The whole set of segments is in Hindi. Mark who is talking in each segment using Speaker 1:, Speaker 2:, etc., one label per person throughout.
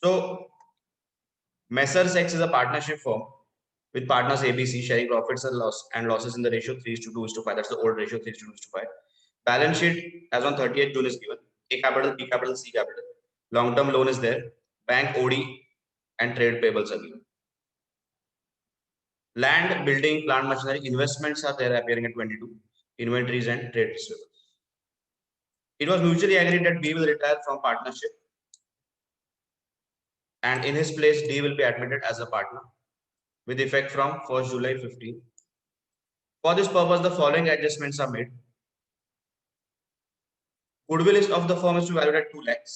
Speaker 1: So Messrs X is a partnership firm with partners ABC sharing profits and losses in the ratio 3:2:5. That's the old ratio 3:2:5. Balance sheet as on 30th June is given. A capital, B capital, C capital. Long-term loan is there. Bank OD and trade payables are given. Land, building, plant machinery, investments are there appearing at 22. Inventories and trade receivables. It was mutually agreed that B will retire from partnership and in his place D will be admitted as a partner with effect from 1st July 15. For this purpose, the following adjustments are made. Goodwill of the firm is to valued at 2 lakhs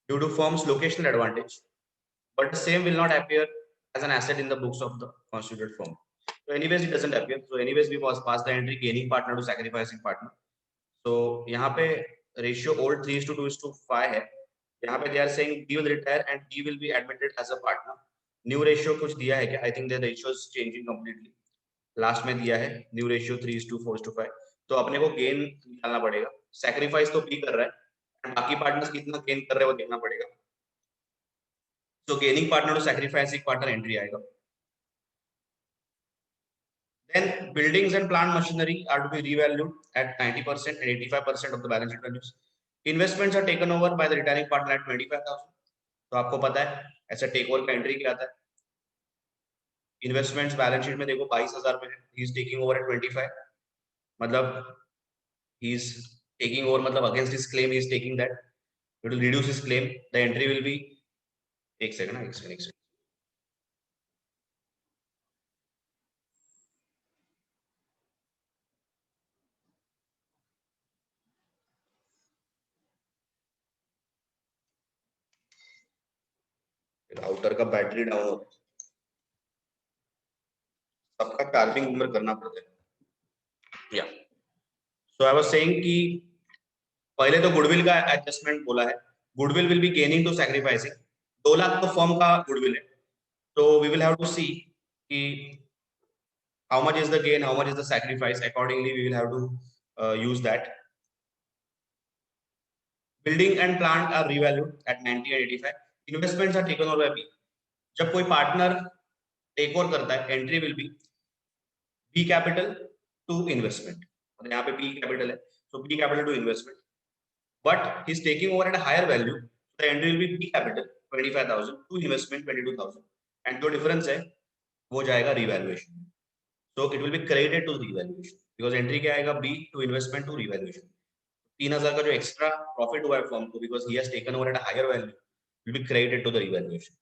Speaker 1: due to firm's locational advantage, but the same will not appear as an asset in the books of the constituted firm. So anyways, it doesn't appear. So anyways, we pass the entry gaining partner to sacrificing partner. So यहाँ पे ratio old 3:2:5 है. यहाँ पे they are saying D will retire and D will be admitted as a partner. New ratio कुछ दिया है क्या? I think the ratio is changing completely. Last में दिया है न्यू रेशियो 3:4:5. तो अपने को गेन निकालना पड़ेगा. सैक्रिफाइस तो बी कर रहा है, बाकी पार्टनर्स कितना गेन कर रहे हैं वो देखना पड़ेगा. तो gaining partner to sacrificing partner entry आएगा. Then buildings and plant machinery are to be revalued at 90% and 85% of the balance sheet values. Investments are taken over by the retiring partner at 25,000. तो आपको पता है ऐसा टेक ओवर का एंट्री क्या आता है. इन्वेस्टमेंट्स बैलेंस शीट में देखो 22,000 में है. He is taking over at 25. मतलब he is taking over, matlab against his claim he is taking that. It will reduce his claim. The entry will be एक second. राउटर का बैटरी डाउन हो, सबका चार्जिंग नंबर करना पड़ता है. या सो आई वाज सेइंग कि पहले तो गुडविल का एडजस्टमेंट बोला है. Goodwill will be gaining to sacrificing. 2 lakh तो फर्म का गुडविल है. तो we will have to see कि how much is the gain, how much is the sacrifice. Accordingly we will have to use that. Building and plant are revalued at 90 and 85. Investments are taken over by B. जब कोई पार्टनर टेक ओवर करता है, entry will be B capital to investment. और यहाँ पे बी कैपिटल है, so B capital to investment. But he's taking over at a higher value. The entry will be B capital 25,000 to investment 22,000. And जो difference है, वो जाएगा revaluation. So it will be credited to revaluation because entry क्या आएगा B to investment to revaluation. 3,000 का जो extra profit हुआ है firm को because he has taken over at a higher value will be credited to the revaluation.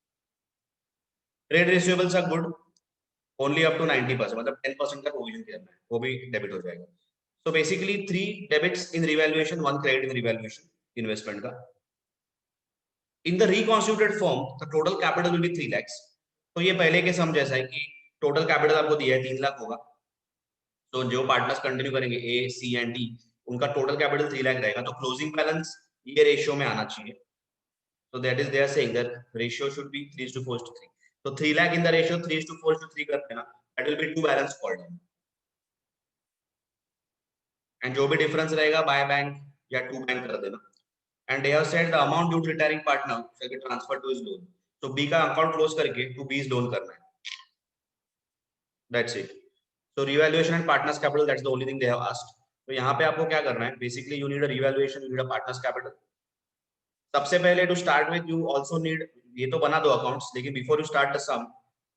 Speaker 1: Trade receivables are good only up to 90%. मतलब 10% का provision करना है, वो भी debit हो जाएगा. So basically 3 debits in revaluation, 1 credit in revaluation investment का. In the reconstituted form, the total capital will be 3 lakhs. तो ये पहले के सम जैसा है कि टोटल कैपिटल आपको दिया है 3 लाख होगा. तो जो पार्टनर्स कंटिन्यू करेंगे ए सी एंड डी उनका टोटल कैपिटल 3 लाख रहेगा. तो क्लोजिंग बैलेंस ये रेशियो में आना चाहिए. So that is they are saying that ratio should be 3:4:3. So 3 lakh in the ratio 3:4:3 कर देना. That will be 2 balance called in. And जो भी difference रहेगा by bank या 2 bank कर देना. And they have said the amount due to retiring partner shall be transferred to his loan. So B का account close करके to B's loan करना है. That's it. So revaluation and partners capital, that's the only thing they have asked. तो यहाँ पे आपको क्या करना है? Basically you need a revaluation, you need a partners capital. सबसे पहले to start with you also need, ये तो बना दो accounts, लेकिन before you start the sum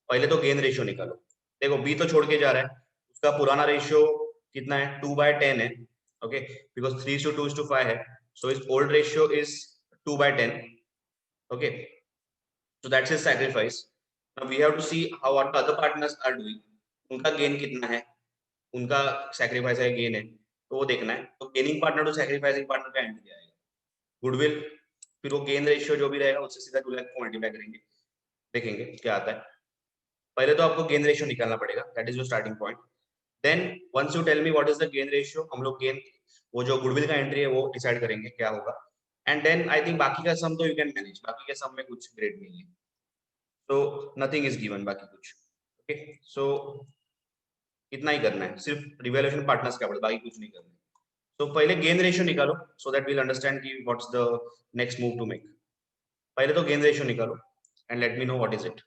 Speaker 1: पहले तो gain ratio निकालो. देखो B तो छोड़ के जा रहा है, उसका पुराना ratio कितना है? 2/10 है. Okay, because 3:2:5 है. So his old ratio is 2/10. Okay, so that's his sacrifice. Now we have to see how what other partners are doing. उनका गेन कितना है, उनका सैक्रिफाइस है गेन है, तो वो देखना है. तो gaining partner to sacrificing partner का एंट्री आएगा. गुडविल फिर वो गेन रेशियो जो भी रहेगा उससे सीधा 2 लाख को मल्टीप्लाई करेंगे, देखेंगे क्या आता है. पहले तो आपको गेन रेशियो निकालना पड़ेगा. That is your starting point. Then once you tell me what is the gain ratio, हम लोग गेन वो जो गुडविल का एंट्री है वो डिसाइड करेंगे क्या होगा. एंड देन आई थिंक बाकी का सम तो यू कैन मैनेज. बाकी के सम में कुछ ग्रेड नहीं है. So nothing is given बाकी कुछ. Okay, so इतना ही करना है, सिर्फ रिवैल्यूएशन पार्टनर्स कैपिटल, बाकी कुछ नहीं करना है. तो पहले गेन रेशियो निकालो so that we'll understand कि what's the next move to make. पहले तो गेन रेशियो निकालो and let me know what is it.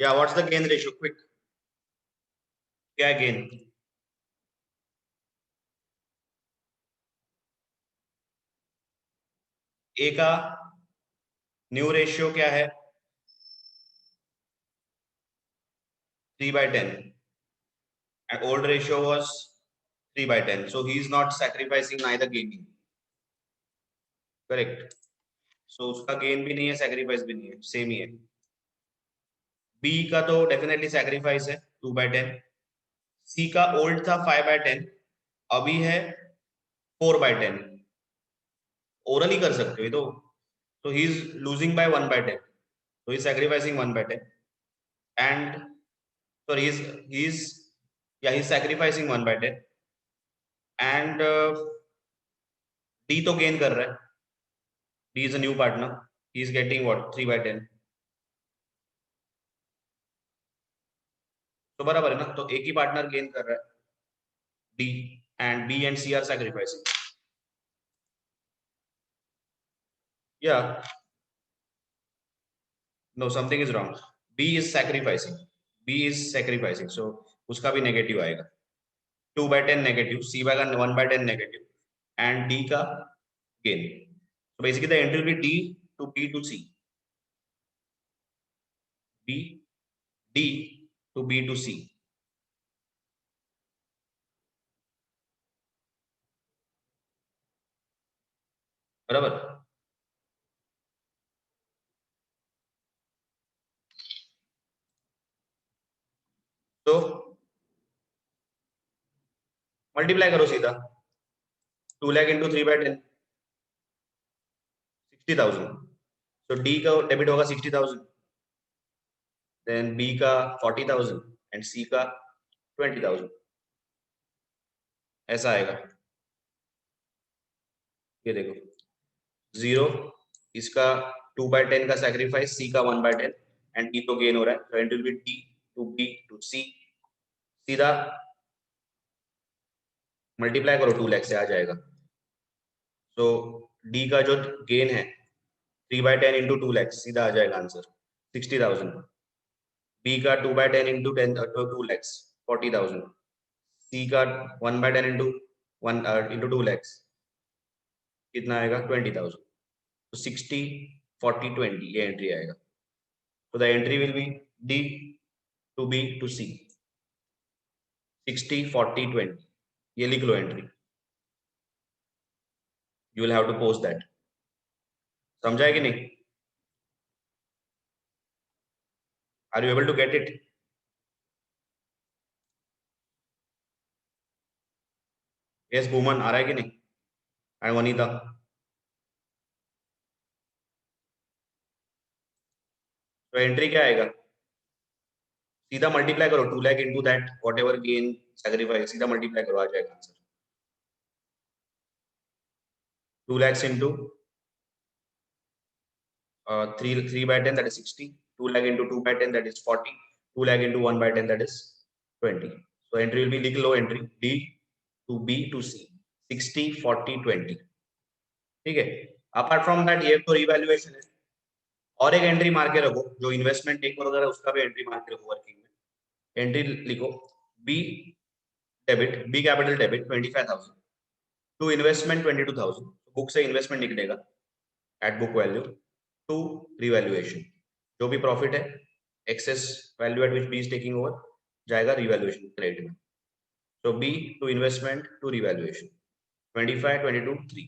Speaker 1: या what's the gain ratio quick. क्या है गेन? ए का न्यू रेशियो क्या है? 3/10 and old ratio was 3/10, so he is not sacrificing neither gaining. Correct. So उसका गेन भी नहीं है, सैक्रिफाइस भी नहीं है, सेम ही है. बी का तो डेफिनेटली सैक्रिफाइस है 2/10. सी का ओल्ड था 5/10, अभी है 4/10. ओरली कर सकते हो तो he is losing bye 1/10, so he's sacrificing 1/10. And sorry, he's yeah, he's sacrificing 1/10. And D तो गेन कर रहा है. D is a new partner, he is getting what, 3/10. तो बराबर है ना, तो एक ही पार्टनर गेन कर रहा है D, and B and C are sacrificing. Yeah, no, something is wrong. B is sacrificing. B is sacrificing, so उसका भी नेगेटिव आएगा. 2/10 नेगेटिव, C का 1/10 नेगेटिव, and D का gain. So basically the entry will be D to B to C. B, D to B to C. बराबर. तो मल्टीप्लाई करो सीधा. 2 लाख इंटू 3/10, 60,000. तो D का डेबिट होगा 60,000, देन B का 40,000 एंड C का 20,000. ऐसा आएगा. ये देखो 0, इसका 2/10 का सैक्रिफाइस, C का 1/10, एंड डी तो गेन हो रहा है, तो entry will be D to B to C, सीधा मल्टीप्लाई करो 2 लाख से आ जाएगा। तो डी का जो गेन है 3/10 इंटू 2 लाख, सीधा आ जाएगा आंसर 60,000। बी का 2/10 इंटू 2 लैक्स 40,000। सी का 1/10 इंटू 2 लैक्स कितना आएगा 20,000। तो 60 40 20 ये एंट्री आएगा। तो the entry will be D to B to C 60 40 20, ये लिख लो entry. You will have to post that. समझा है कि नहीं? Are you able to get it? Yes Bhuman, आ रहा है कि नहीं? एंड वनीता। तो एंट्री क्या आएगा? सीधा मल्टीप्लाई करो 2 lakh into that whatever gain sacrifice, सीधा मल्टीप्लाई करो आ जाएगा answer. 2 lakhs into 3/10 that is 60, 2 lakh into 2/10 that is 40, 2 lakh into 1/10 that is 20. So entry will be लिख लो entry D to B to C 60 40 20। ठीक है। अपार्ट फ्रॉम दैट ये तो रिवैल्यूएशन है। और एक एंट्री मार के रखो जो इन्वेस्टमेंट टेक ओवर है उसका भी एंट्री मार के रखो वर्किंग में। एंट्री लिखो B debit, B capital debit 25,000 to investment 22,000। Book से इन्वेस्टमेंट निकलेगा at book value to revaluation, जो भी प्रॉफिट है excess value at which B is taking over जाएगा रिवैल्यूएशन क्रेडिट में। तो B to investment to revaluation 25 22 3।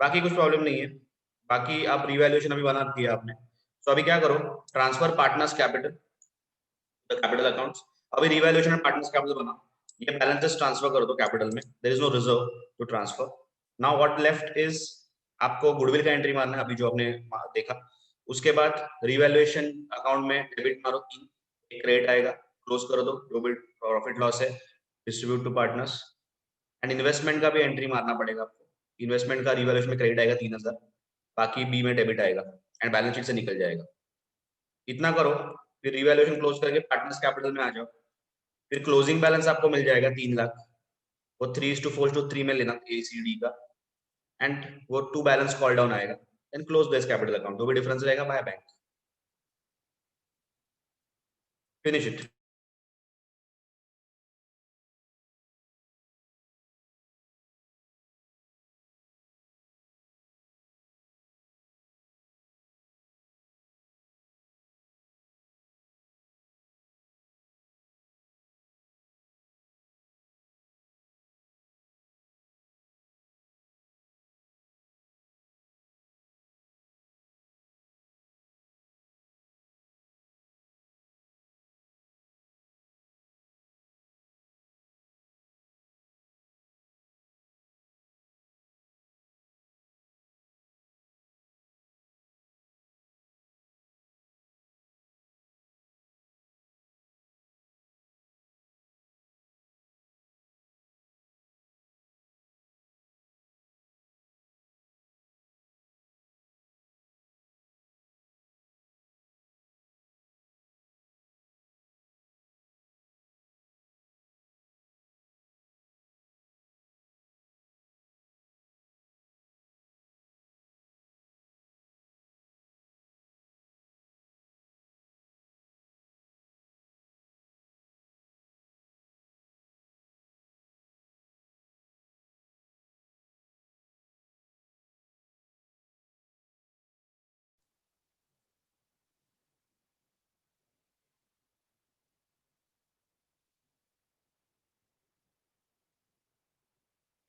Speaker 1: बाकी कुछ प्रॉब्लम नहीं है। बाकी आप रिवैल्यूएशन अभी बना दिया आपने, तो अभी क्या करो, transfer partners capital the capital accounts. अभी रिवैल्यूएशन में पार्टनर्स कैपिटल बना, ये बैलेंसेस ट्रांसफर कर दो कैपिटल में, there is no reserve to transfer. Now what left is, आपको गुडविल का एंट्री मारना है अभी जो आपने देखा। उसके बाद रिवैल्यूएशन अकाउंट में डेबिट मारो 3, एक क्रेडिट आएगा, क्लोज कर दो, जो भी प्रॉफिट लॉस है distribute to partners. And investment का भी एंट्री मारना पड़ेगा आपको। इन्वेस्टमेंट का रिवैल्यूएशन में क्रेडिट आएगा 3,000, बाकी बी में डेबिट आएगा एंड बैलेंस शीट से निकल जाएगा। इतना करो, फिर रिवैल्यूएशन क्लोज करके पार्टनर्स कैपिटल में आ जाओ। फिर क्लोजिंग बैलेंस आपको मिल जाएगा 3 लाख, वो 3:4:3 में लेना ए सी डी का, एंड वो 2 बैलेंस कॉल डाउन आएगा, then close this capital account, जो भी डिफरेंस रहेगा बाय बैंक, फिनिश इट।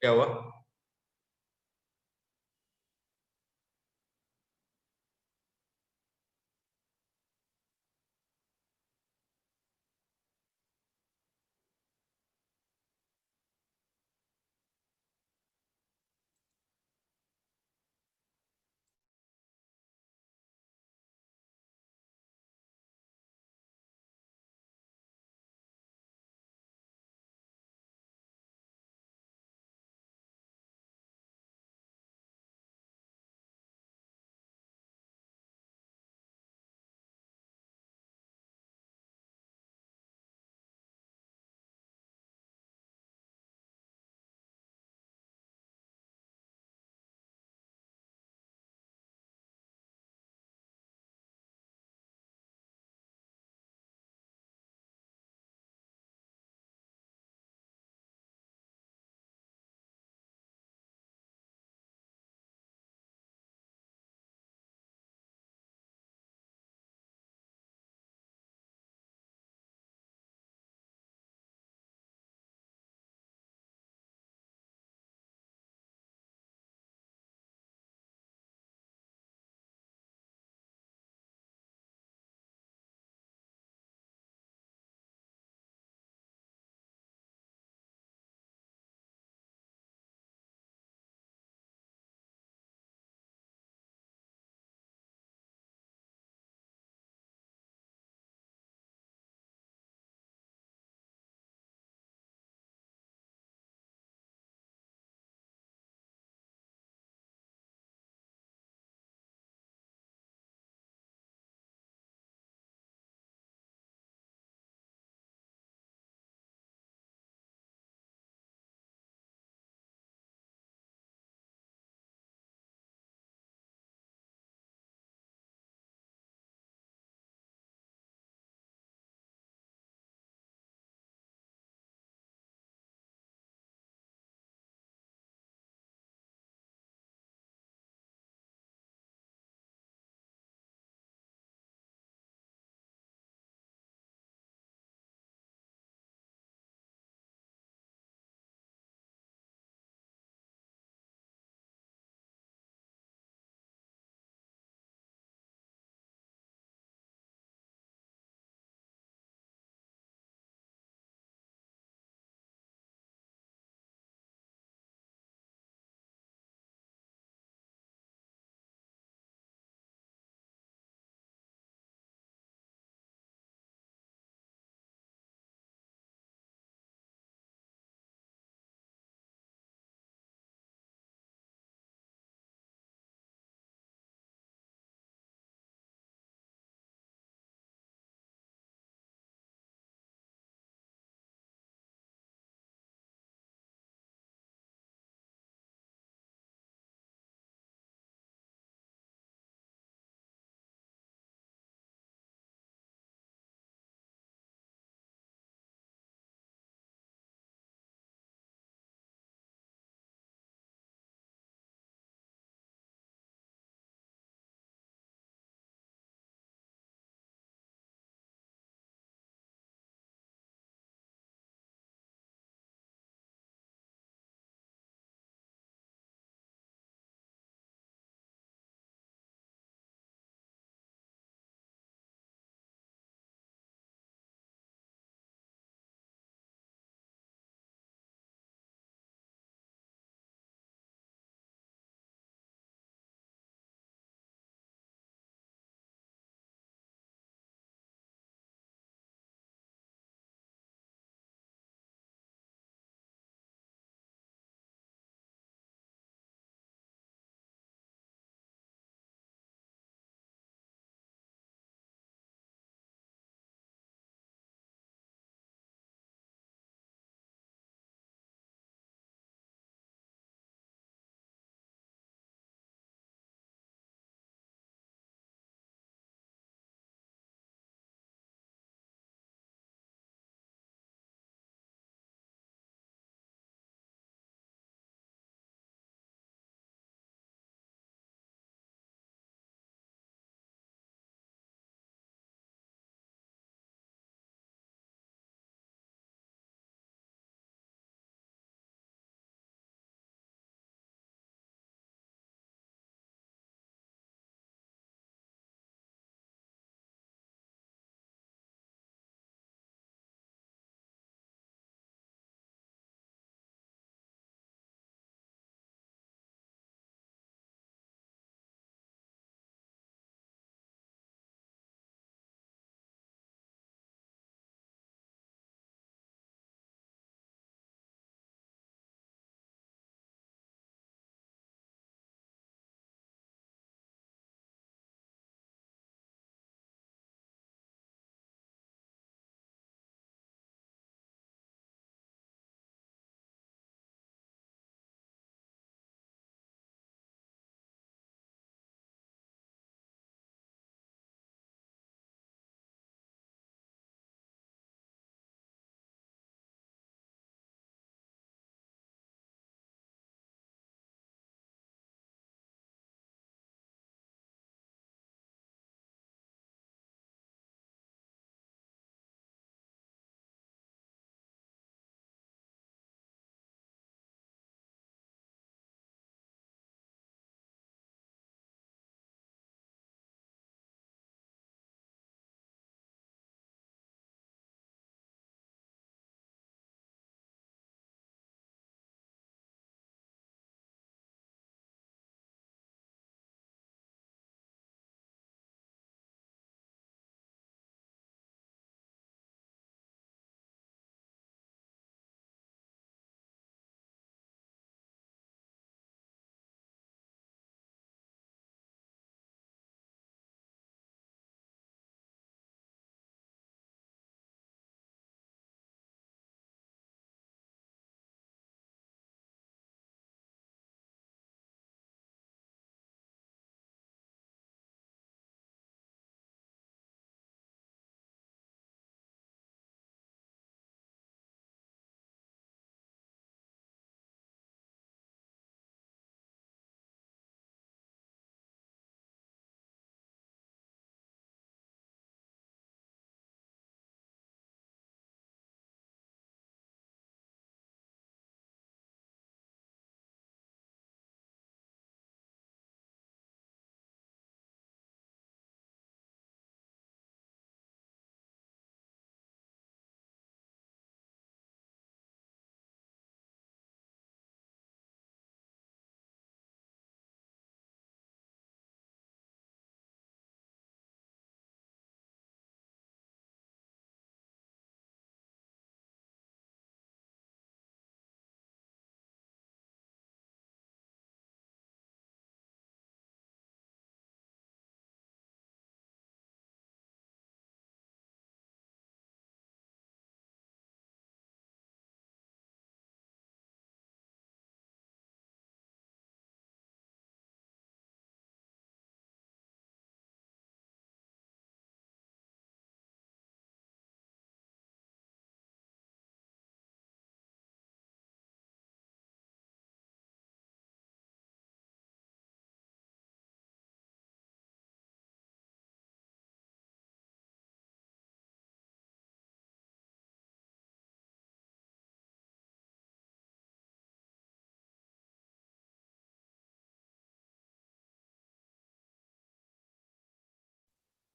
Speaker 1: क्या हुआ?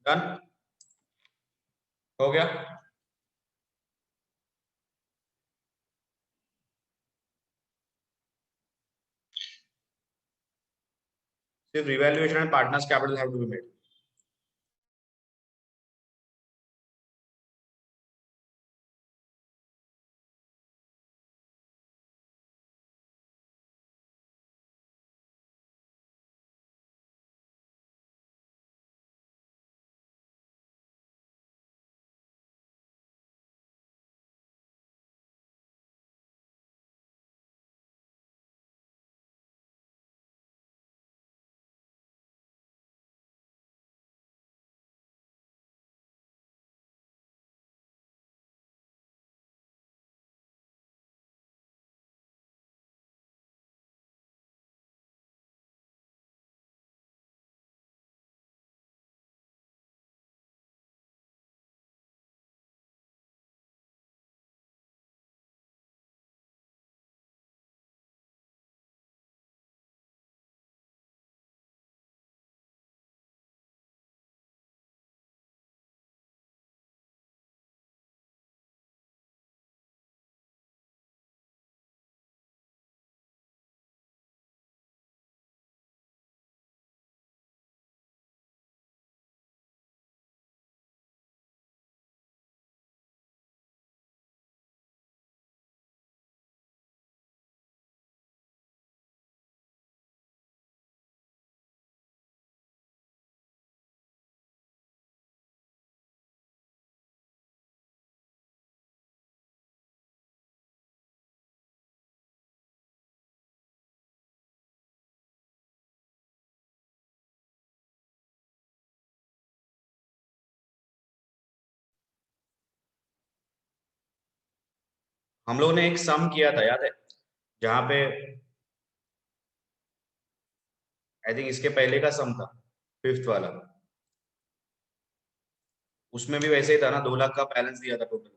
Speaker 1: डन हो गया। सिर्फ revaluation and partners capital have to be made. हम लोगों ने एक सम किया था याद है, जहां पे आई थिंक इसके पहले का सम था, फिफ्थ वाला। उसमें भी वैसे ही था ना, 2 लाख का बैलेंस दिया था टोटल,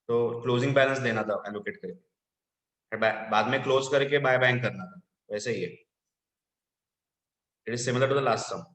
Speaker 1: तो क्लोजिंग बैलेंस देना था एलोकेट करके, बाद में क्लोज करके बाय बैंक करना था, वैसे ही है। It is similar to the last sum.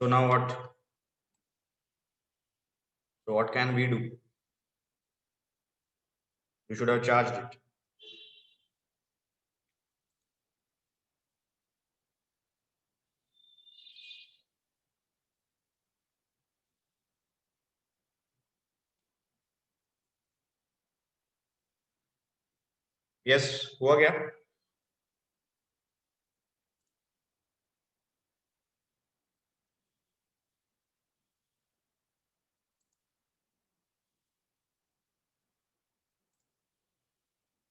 Speaker 1: So now what? So what can we do? We should have charged it. Yes, हुआ क्या?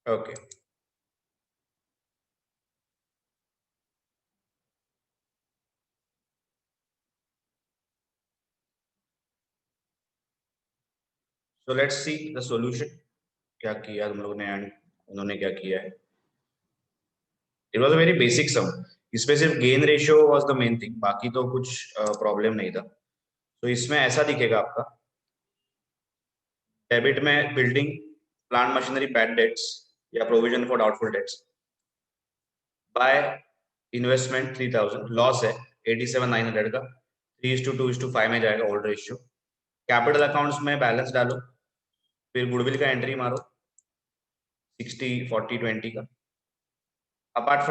Speaker 1: Okay. So let's see the solution. क्या किया तुम लोगों ने एंड उन्होंने क्या किया है? It was a very basic sum. इसमें सिर्फ gain ratio was the main thing, बाकी तो कुछ प्रॉब्लम नहीं था। तो इसमें ऐसा दिखेगा आपका, डेबिट में building, plant machinery, bad debts या provision for doubtful debts, by investment 3000, loss है 87,900 का, 3:2:5 में जाएगा ओल्ड रेशियो। कैपिटल अकाउंट्स में बैलेंस डालो, फिर गुडविल का एंट्री मारो 60 40 20 का। अपार्ट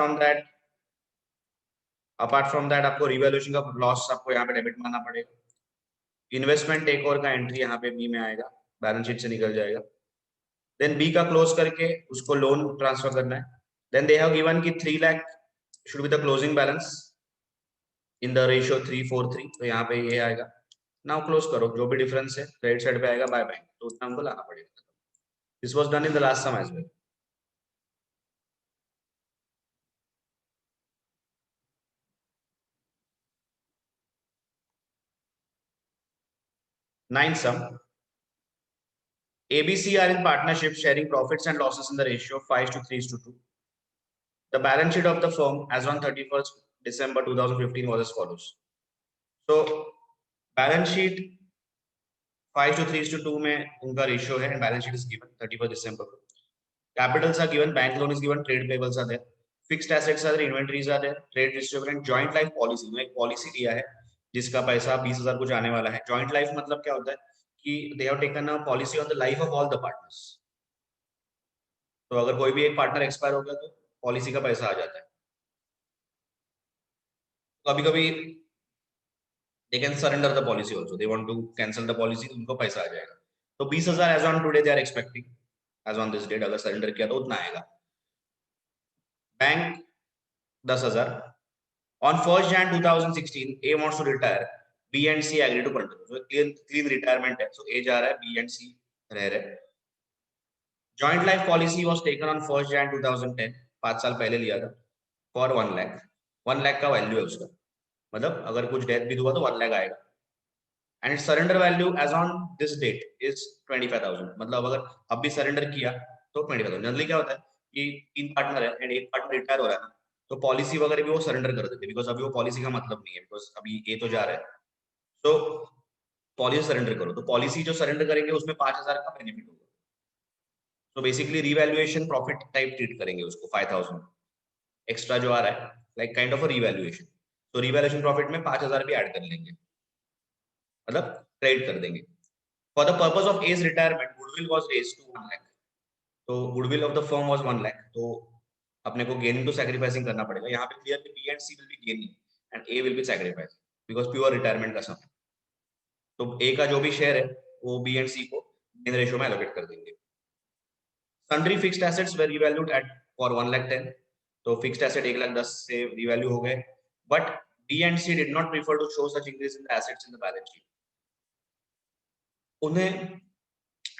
Speaker 1: फ्रॉम दैट आपको रिवैल्यूएशन का लॉस आपको यहाँ पे डेबिट मारना पड़ेगा। इन्वेस्टमेंट टेक ओवर का एंट्री यहाँ पे बी में आएगा, बैलेंस शीट से निकल जाएगा। देन बी का क्लोज करके उसको लोन ट्रांसफर करना है। देन दे हैव गिवन कि 3 lakh should be the closing balance in the ratio 3:4:3, तो यहाँ पे ये आएगा। नाउ क्लोज करो, जो भी डिफरेंस है क्रेडिट साइड पे आएगा बाय बैंक, तो उतना हमको लाना पड़ेगा। This was done in the last sum as well. Ninth sum, ABC are in partnership sharing profits and losses in the ratio 5:3:2. The balance sheet of the firm as on 31st December 2015 was as follows. So balance sheet 5:3:2 में उनका रेशियो है, balance sheet is given 31st December को। Capitals are given, bank loan is given, trade payables are there, fixed assets are there, inventories are there, trade receivable and joint life policy में एक पॉलिसी दिया है जिसका पैसा 20,000 को जाने वाला है। जॉइंट लाइफ मतलब क्या होता है कि they have taken a policy on the life of all the partners. तो अगर कोई भी एक पार्टनर एक्सपायर हो गया तो पॉलिसी का पैसा आ जाता है। कभी कभी they can surrender the policy also, they want to cancel the policy, उनको पैसा आ जाएगा। तो 20,000 as on today they are expecting as on this date, अगर सरेंडर किया तो उतना आएगा। Bank 10,000। On 1st Jan 2016 A wants to retire, B and C agree to continue, so clean retirement है, so A जा रहा है, B and C रह रहे। Joint life policy was taken on 1st Jan 2010, 5 साल पहले लिया था, for 1 लाख। 1 लाख का वैल्यू है उसका, मतलब अगर कुछ डेथ भी हुआ तो 1 लाख आएगा। And it surrender value as on this date is 25,000, मतलब अगर अब भी सरेंडर किया तो 25,000। जनरली क्या होता है कि 3 पार्टनर है एंड एक पार्टनर रिटायर हो रहा है ना, तो पॉलिसी वगैरह भी वो सरेंडर कर देते हैं, बिकॉज अभी वो पॉलिसी का मतलब नहीं है, बिकॉज अभी ये तो जा रहा है। तो पॉलिसी सरेंडर करो, तो पॉलिसी जो सरेंडर करेंगे उसमें 5,000 का बेनिफिट होगा। तो basically revaluation profit type treat करेंगे उसको, 5,000 एक्स्ट्रा जो आ रहा है, like kind of a revaluation. तो रिवैल्यूएशन प्रॉफिट में 5,000 भी ऐड कर लेंगे, मतलब क्रेडिट कर देंगे। For the purpose of as retirement goodwill was raised to 1 lakh, तो goodwill of the firm was 1 lakh, तो अपने को गेनिंग टू सैक्रिफाइसिंग करना पड़ेगा। यहाँ पे clearly B and C will be gaining and A will be sacrifice, because pure retirement का समय। तो ए का जो भी शेयर है वो बी एंड सी को गेन रेशियो में एलोकेट कर देंगे। Sundry fixed assets were revalued at for 1,10,000, तो फिक्स्ड एसेट 1,10,000 से रिवैल्यू हो गए, but B and C did not prefer to show such increase in the assets in the balance sheet. उन्हें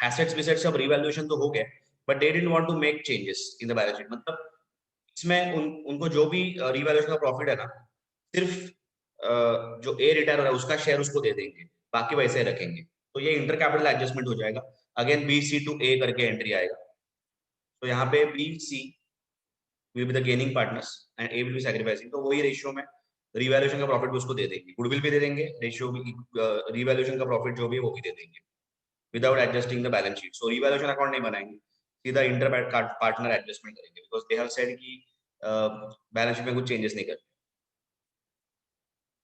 Speaker 1: एसेट्स विसेट्स सब रिवैल्यूएशन तो हो गया, but they didn't want to make changes in the balance sheet. मतलब इसमें उनको जो भी रिवैल्यूएशन का प्रॉफिट है ना, सिर्फ जो ए रिटायर हो रहा है उसका शेयर उसको दे देंगे, बाकी वैसे रखेंगे। तो ये इंटर कैपिटल एडजस्टमेंट हो जाएगा। Again B C to A करके एंट्री आएगा, तो यहाँ पे B C will be the gaining partners and A will be sacrificing, तो वही रेशियो में रिवैल्यूएशन का प्रॉफिट भी उसको दे देंगे, गुडविल भी दे देंगे, रेशियो भी रिवैल्यूएशन का प्रॉफिट जो भी है वो भी दे देंगे without adjusting the balance sheet. So revaluation account नहीं बनाएंगे, सीधा इंटर पार्टनर एडजस्टमेंट करेंगे, बिकॉज दे हैव सेड कि बैलेंस शीट में कुछ चेंजेस नहीं करते।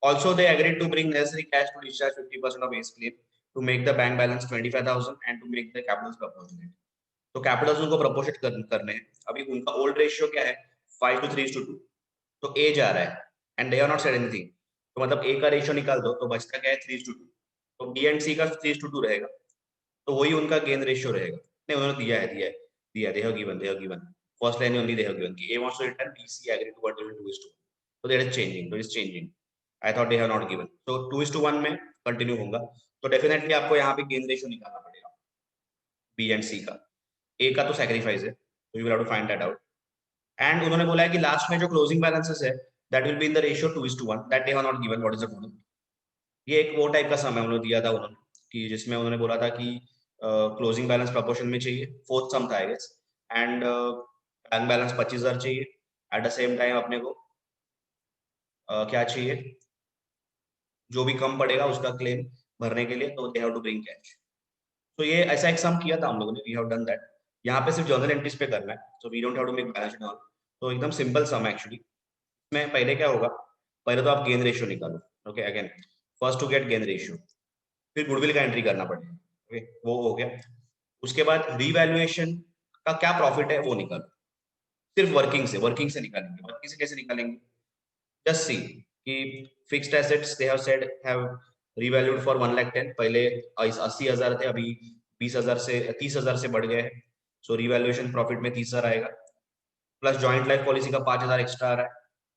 Speaker 1: Also, they agreed to bring necessary cash to discharge 50% of A's claim, to make the bank balance 25,000 and to make the capitals proportionate. तो कैपिटल्स उनको प्रोपोर्शनेट करने हैं। अभी उनका ओल्ड रेशियो क्या है 5:3:2, तो ए जा रहा है and they have not said anything, तो मतलब ए का रेशियो निकाल दो तो बचता क्या है 3:2, तो बी एंड सी का 3:2 रहेगा, तो वही उनका गेन रेशियो रहेगा। नहीं, उन्होंने दिया है, they have given first line only, they have given कि A wants to return, B C agree to what they will do is to, तो दैट इज चेंजिंग, तो is changing. I thought they have not given, तो 2:1 में कंटिन्यू होगा, तो डेफिनेटली आपको यहाँ पे गेन रेशियो निकालना पड़ेगा बी एंड सी का। ए का तो सैक्रिफाइस है, तो you will have to find that out. And उन्होंने बोला है कि लास्ट में जो क्लोजिंग बैलेंसेस है that will be in the ratio 2:1, that they have not given what is the total. ये एक वो टाइप का समय उन्होंने दिया था उन्होंने, कि जिसमें उन्होंने बोला था कि क्लोजिंग बैलेंस प्रोपोर्शन में चाहिए, फोर्थ सम था I guess, and bank balance 25,000 चाहिए। एट द सेम टाइम अपने को क्या चाहिए, जो भी कम पड़ेगा उसका क्लेम भरने के लिए, तो they have to bring cash. तो ये ऐसा एक सम किया था हम लोगों ने, वी हैव डन दैट। यहाँ पे सिर्फ जर्नल एंट्रीज पे करना है, so we don't have to make balance sheet all, तो एकदम सिंपल सम है एक्चुअली। इसमें पहले क्या होगा, पहले तो आप गेन रेशियो निकालो, okay, again first to get gain ratio, फिर गुडविल का एंट्री करना पड़ेगा, ओके, वो हो गया। उसके बाद रीवैल्यूएशन का क्या प्रॉफिट है वो निकालो, सिर्फ वर्किंग से निकालेंगे। वर्किंग से कैसे निकालेंगे? जस्ट सी कि fixed assets they have said have revalued for 1,10,000, पहले 80,000 थे, अभी 20,000 से 30,000 से बढ़ गए हैं। सो रीवैल्यूएशन प्रॉफिट में 30,000 आएगा, प्लस जॉइंट लाइफ पॉलिसी का 5,000 एक्स्ट्रा आ रहा है,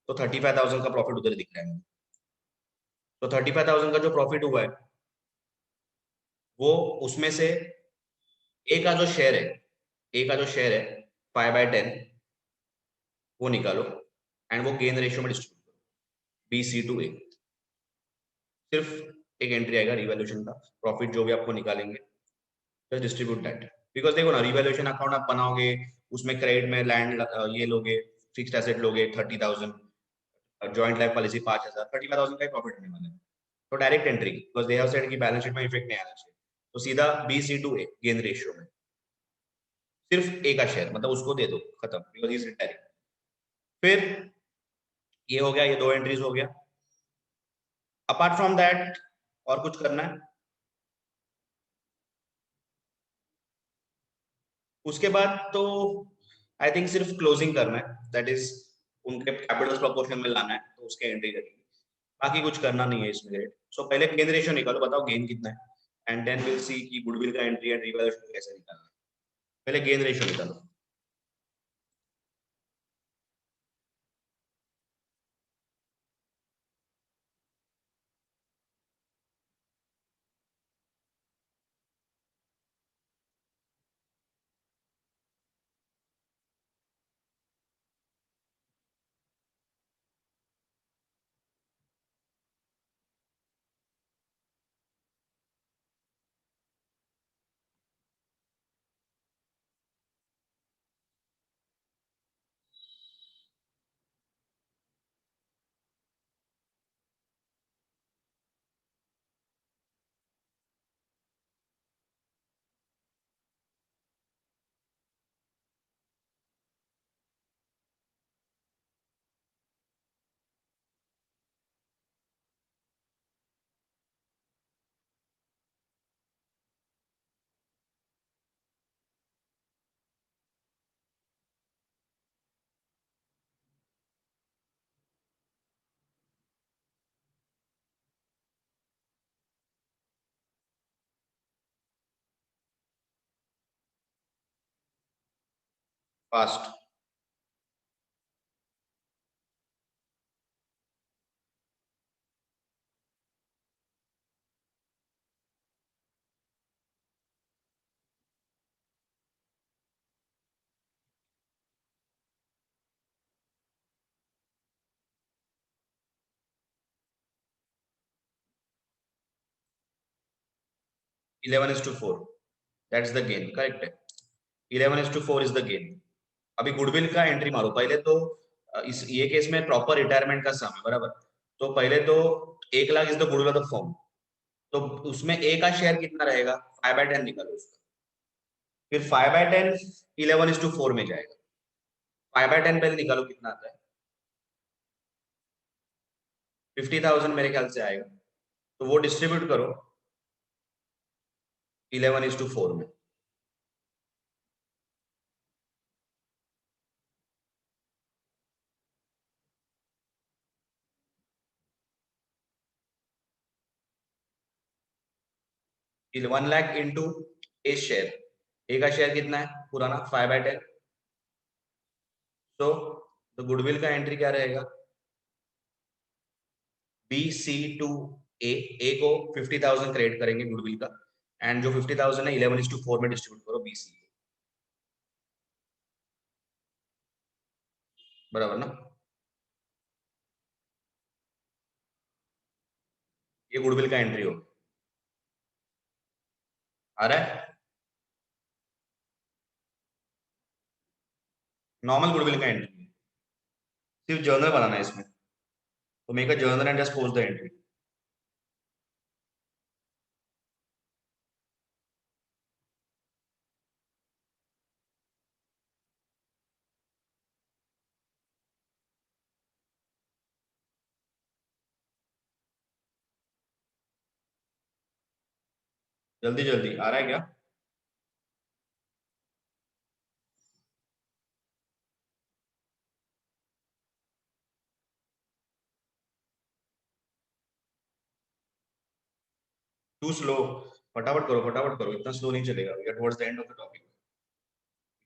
Speaker 1: तो 35,000 का प्रॉफिट उधर दिख रहा है। तो 35,000 का जो प्रॉफिट हुआ है वो उसमें से ए का जो शेयर है, ए का जो शेयर है 5/10 वो निकालो एंड वो गेन रेशियो में डिस्ट्रीब्यूट करो, बी सी टू ए। सिर्फ एक एंट्री आएगा रिवैल्यूएशन का प्रॉफिट जो भी आपको निकालेंगे, जस्ट डिस्ट्रीब्यूट दैट। बिकॉज देखो ना, रिवैल्यूएशन अकाउंट आप बनाओगे, उसमें क्रेडिट में लैंड ये लोगे, फिक्स्ड एसेट लोगे 30,000, जॉइंट लाइफ पॉलिसी 5,000, 35,000 का ही प्रॉफिट होने वाला है। तो direct entry, because they have said कि बैलेंस शीट में इफेक्ट नहीं आना चाहिए, तो सीधा B C to A gain ratio में सिर्फ ए का शेयर, मतलब उसको दे दो, खत्म, बिकॉज इज रिटायरिंग। फिर ये हो गया, ये दो एंट्रीज हो गया। अपार्ट फ्रॉम दैट और कुछ करना है? उसके बाद तो आई थिंक सिर्फ क्लोजिंग करना है, दैट इज उनके कैपिटल प्रोपोर्शन में लाना है, तो उसके एंट्री करेंगे, बाकी कुछ करना नहीं है इसमें ग्रेट। सो पहले गेन रेशियो निकालो, बताओ गेन कितना है, एंड देन विल सी कि गुडविल का एंट्री एंड रिवैल्यूएशन कैसे निकालना है। पहले गेन रेशियो निकालो। Fast. 11:4, that's the gain, correct है। 11:4 इज द गेन। अभी गुडविल का एंट्री मारो पहले तो। इस ये केस में प्रॉपर रिटायरमेंट का सम है, बराबर। तो पहले तो 1,00,000 is the goodwill of the firm, तो उसमें ए का शेयर कितना रहेगा, 5/10 निकालो उसका। फिर 5/10 11:4 में जाएगा। 5/10 पहले निकालो कितना आता है, 50,000 मेरे ख्याल से आएगा। तो वो डिस्ट्रीब्यूट करो 11:4 में। 1,00,000 इंटू ए शेयर, ए का शेयर कितना है पुराना, 5/10। तो गुडविल का एंट्री क्या रहेगा, बी सी टू ए। ए को 50,000 क्रेडिट करेंगे गुडविल का, एंड जो 50,000 है 11:4 में डिस्ट्रीब्यूट करो बी सी, बराबर ना। ये गुडविल का एंट्री हो, आ रहा है। नॉर्मल गुडविल का एंट्री, सिर्फ जर्नल बनाना है इसमें, तो make a journal and just post the entry. जल्दी जल्दी, आ रहा है क्या? टू स्लो, फटाफट करो, इतना स्लो नहीं चलेगा, we are towards the end of the topic,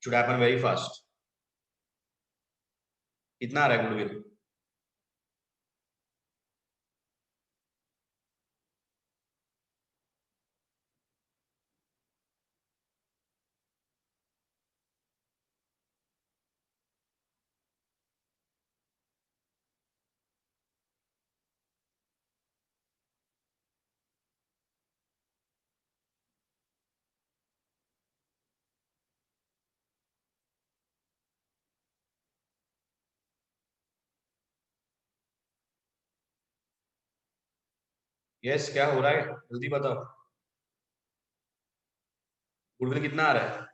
Speaker 1: should happen very fast. कितना आ रहा है गुडविल? यस, क्या हो रहा है, जल्दी बताओ। गुडविल कितना आ रहा है?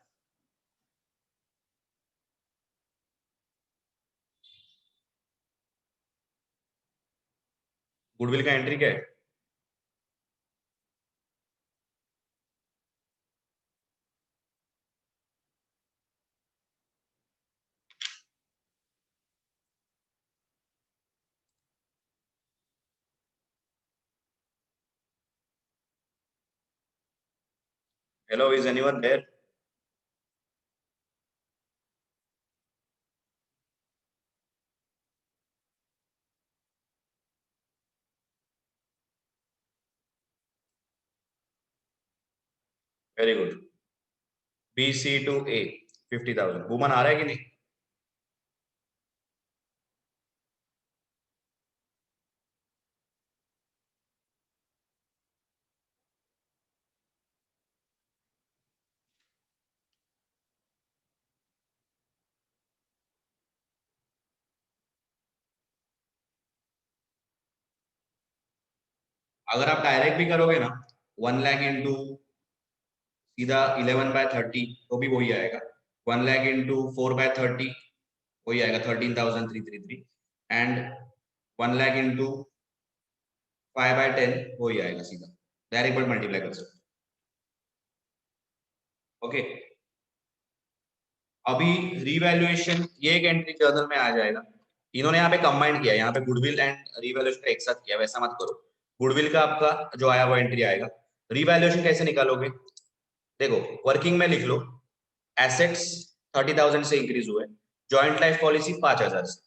Speaker 1: गुडविल का एंट्री क्या है? Hello, is anyone there? Very good. B C to A 50,000, वुमन आ रहा है कि नहीं? अगर आप डायरेक्ट भी करोगे ना, 1 लाख इंटू सीधा 11/30, तो भी वही आएगा। 1 लाख इंटू 4/30, वही आएगा 13,333। एंड 1 लाख इंटू 5/10, वही आएगा सीधा। डायरेक्ट बट मल्टीप्लाई कर सकते। ओके, अभी रिवैल्यूएशन ये एक एंट्री जर्नल में आ जाएगा। इन्होंने यहाँ पे कंबाइंड किया, यहाँ पे गुडविल एंड रिवैल्यूएशन एक साथ किया, वैसा मत करो। गुडविल का आपका जो आया वो एंट्री आएगा। रिवैल्यूएशन कैसे निकालोगे? देखो, वर्किंग में लिख लो, एसेट्स 30,000 से इंक्रीज हुए, जॉइंट लाइफ पॉलिसी 5,000 से,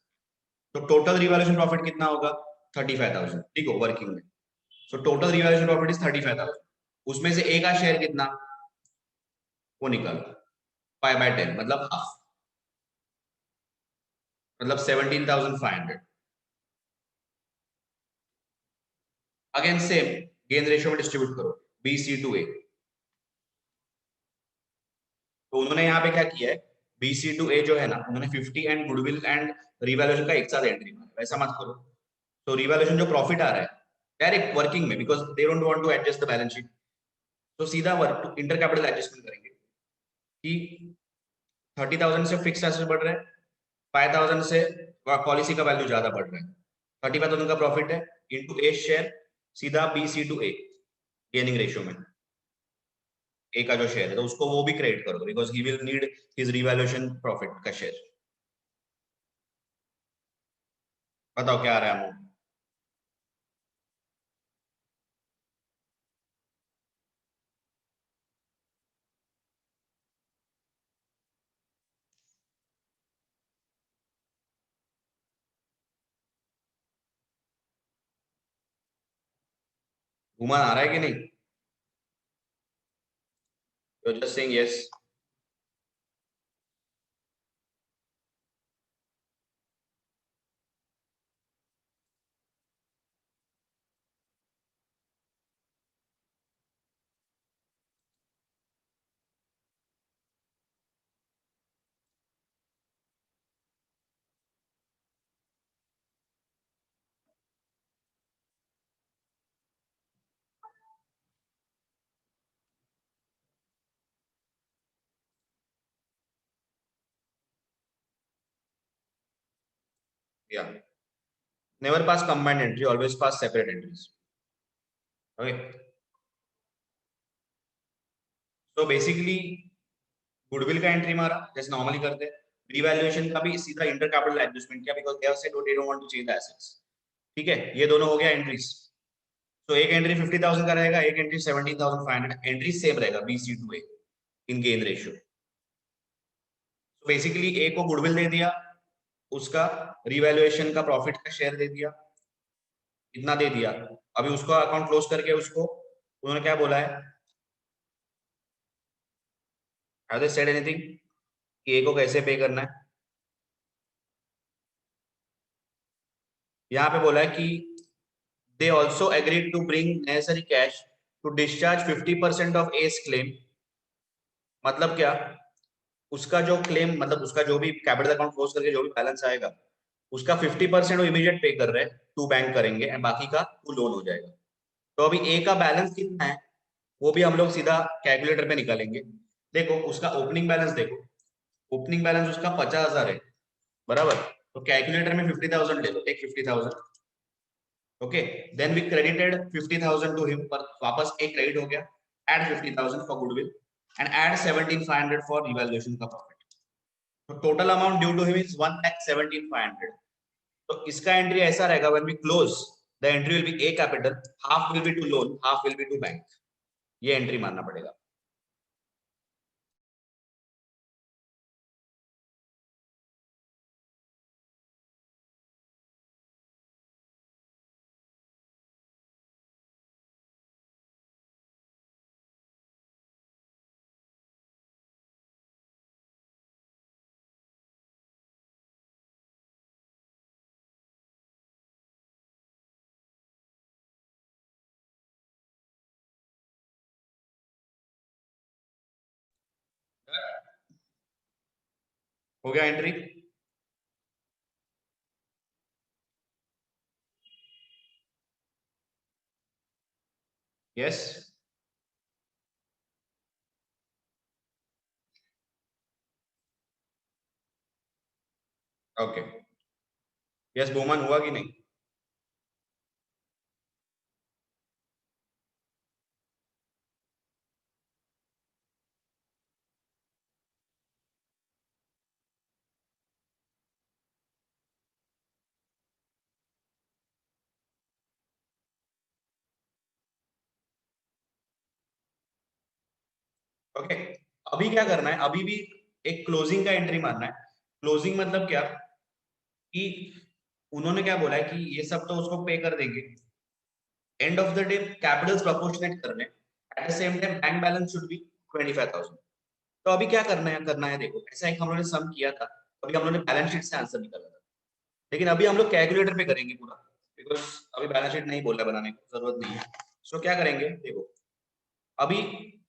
Speaker 1: तो टोटल रिवैल्यूएशन प्रॉफिट कितना होगा? 35,000। ठीक हो, वर्किंग में। So total revaluation profit is 35,000। उसमें से ए का शेयर कितना, वो निकालो, 5/10 मतलब हाफ, मतलब 17,500। अगेन सेम, गेन रेशियो में डिस्ट्रीब्यूट करो, बी सी टू ए। तो उन्होंने यहाँ पे क्या किया है, बी सी टू ए जो है ना, उन्होंने 50 एंड गुडविल एंड रिवैल्यूएशन का एक साथ एंट्री मारा, वैसा मत करो। तो रिवैल्यूएशन जो प्रॉफिट आ रहा है डायरेक्ट वर्किंग में, because they don't want to adjust the balance sheet, तो सीधा वर्क इंटर कैपिटल एडजस्टमेंट करेंगे कि 30,000 से फिक्स एसेट बढ़ रहा है, 5,000 से पॉलिसी का वैल्यू ज्यादा बढ़ रहा है, 35,000 का प्रॉफिट है, इंटू ए शेयर, सीधा B C to A gaining ratio में ए का जो शेयर है, तो उसको वो भी क्रेडिट करो, because he will need his revaluation profit का शेयर। बताओ क्या आ रहा है अमाउंट? घुमान आ रहा है कि नहीं? You just saying yes. या never pass combined entry, always pass separate entries. Okay, तो बेसिकली गुडविल का एंट्री मारा जैसे नॉर्मली करते हैं, रिवैल्यूएशन का भी सीधा इंटर कैपिटल एडजस्टमेंट किया, because they have said they don't want to change the assets. ठीक है, ये दोनों हो गया एंट्रीज। तो एक एंट्री 50,000 का रहेगा, एक एंट्री 17,500, एंट्री सेम रहेगा BC to A in gain ratio. Basically A को गुडविल दे दिया, उसका रिवैल्यूएशन का प्रॉफिट का शेयर दे दिया, इतना दे दिया। अभी उसको अकाउंट क्लोज करके उसको उन्होंने क्या बोला है, हैव दे सेड एनीथिंग कि ए को कैसे पे करना है? यहाँ पे बोला है कि they also agreed to bring necessary cash to discharge 50% of A's claim। मतलब क्या, उसका जो क्लेम, मतलब उसका जो भी कैपिटल अकाउंट क्लोज करके जो भी बैलेंस आएगा उसका 50% वो इमीडिएट पे कर रहे हैं, टू बैंक करेंगे एंड बाकी का टू लोन हो जाएगा। तो अभी ए का बैलेंस कितना है वो भी हम लोग सीधा कैलकुलेटर पे निकालेंगे। देखो उसका ओपनिंग बैलेंस देखो, ओपनिंग बैलेंस उसका 50,000 है, बराबर। तो कैलकुलेटर में 50,000 ले लो, take 50,000। Okay, then we credited 50,000 to him, पर वापस एक क्रेडिट हो गया। Add 50,000 for goodwill and add 17,500 for revaluation का प्रॉफिट। तो total amount due to him is 1,17,500। तो इसका एंट्री ऐसा रहेगा, when we close the entry will be A capital, half will be to loan, half will be to bank. ये एंट्री मानना पड़ेगा। हो गया entry? Yes. Okay, yes Boman, हुआ कि नहीं? ओके, अभी क्या करना है, अभी भी एक क्लोजिंग का एंट्री मारना है। क्लोजिंग मतलब क्या कि उन्होंने क्या बोला है कि ये सब तो उसको पे कर देंगे, end of the day capitals proportionate करने, at the same time bank balance should be 25,000। तो अभी क्या करना है देखो, ऐसा एक हम लोगों ने सम किया था, अभी हम लोगों ने बैलेंस शीट से आंसर निकाला था, लेकिन अभी हम लोग कैलकुलेटर पे करेंगे पूरा, बिकॉज अभी बैलेंस शीट नहीं बोला बनाने की जरूरत नहीं है। सो क्या करेंगे देखो, अभी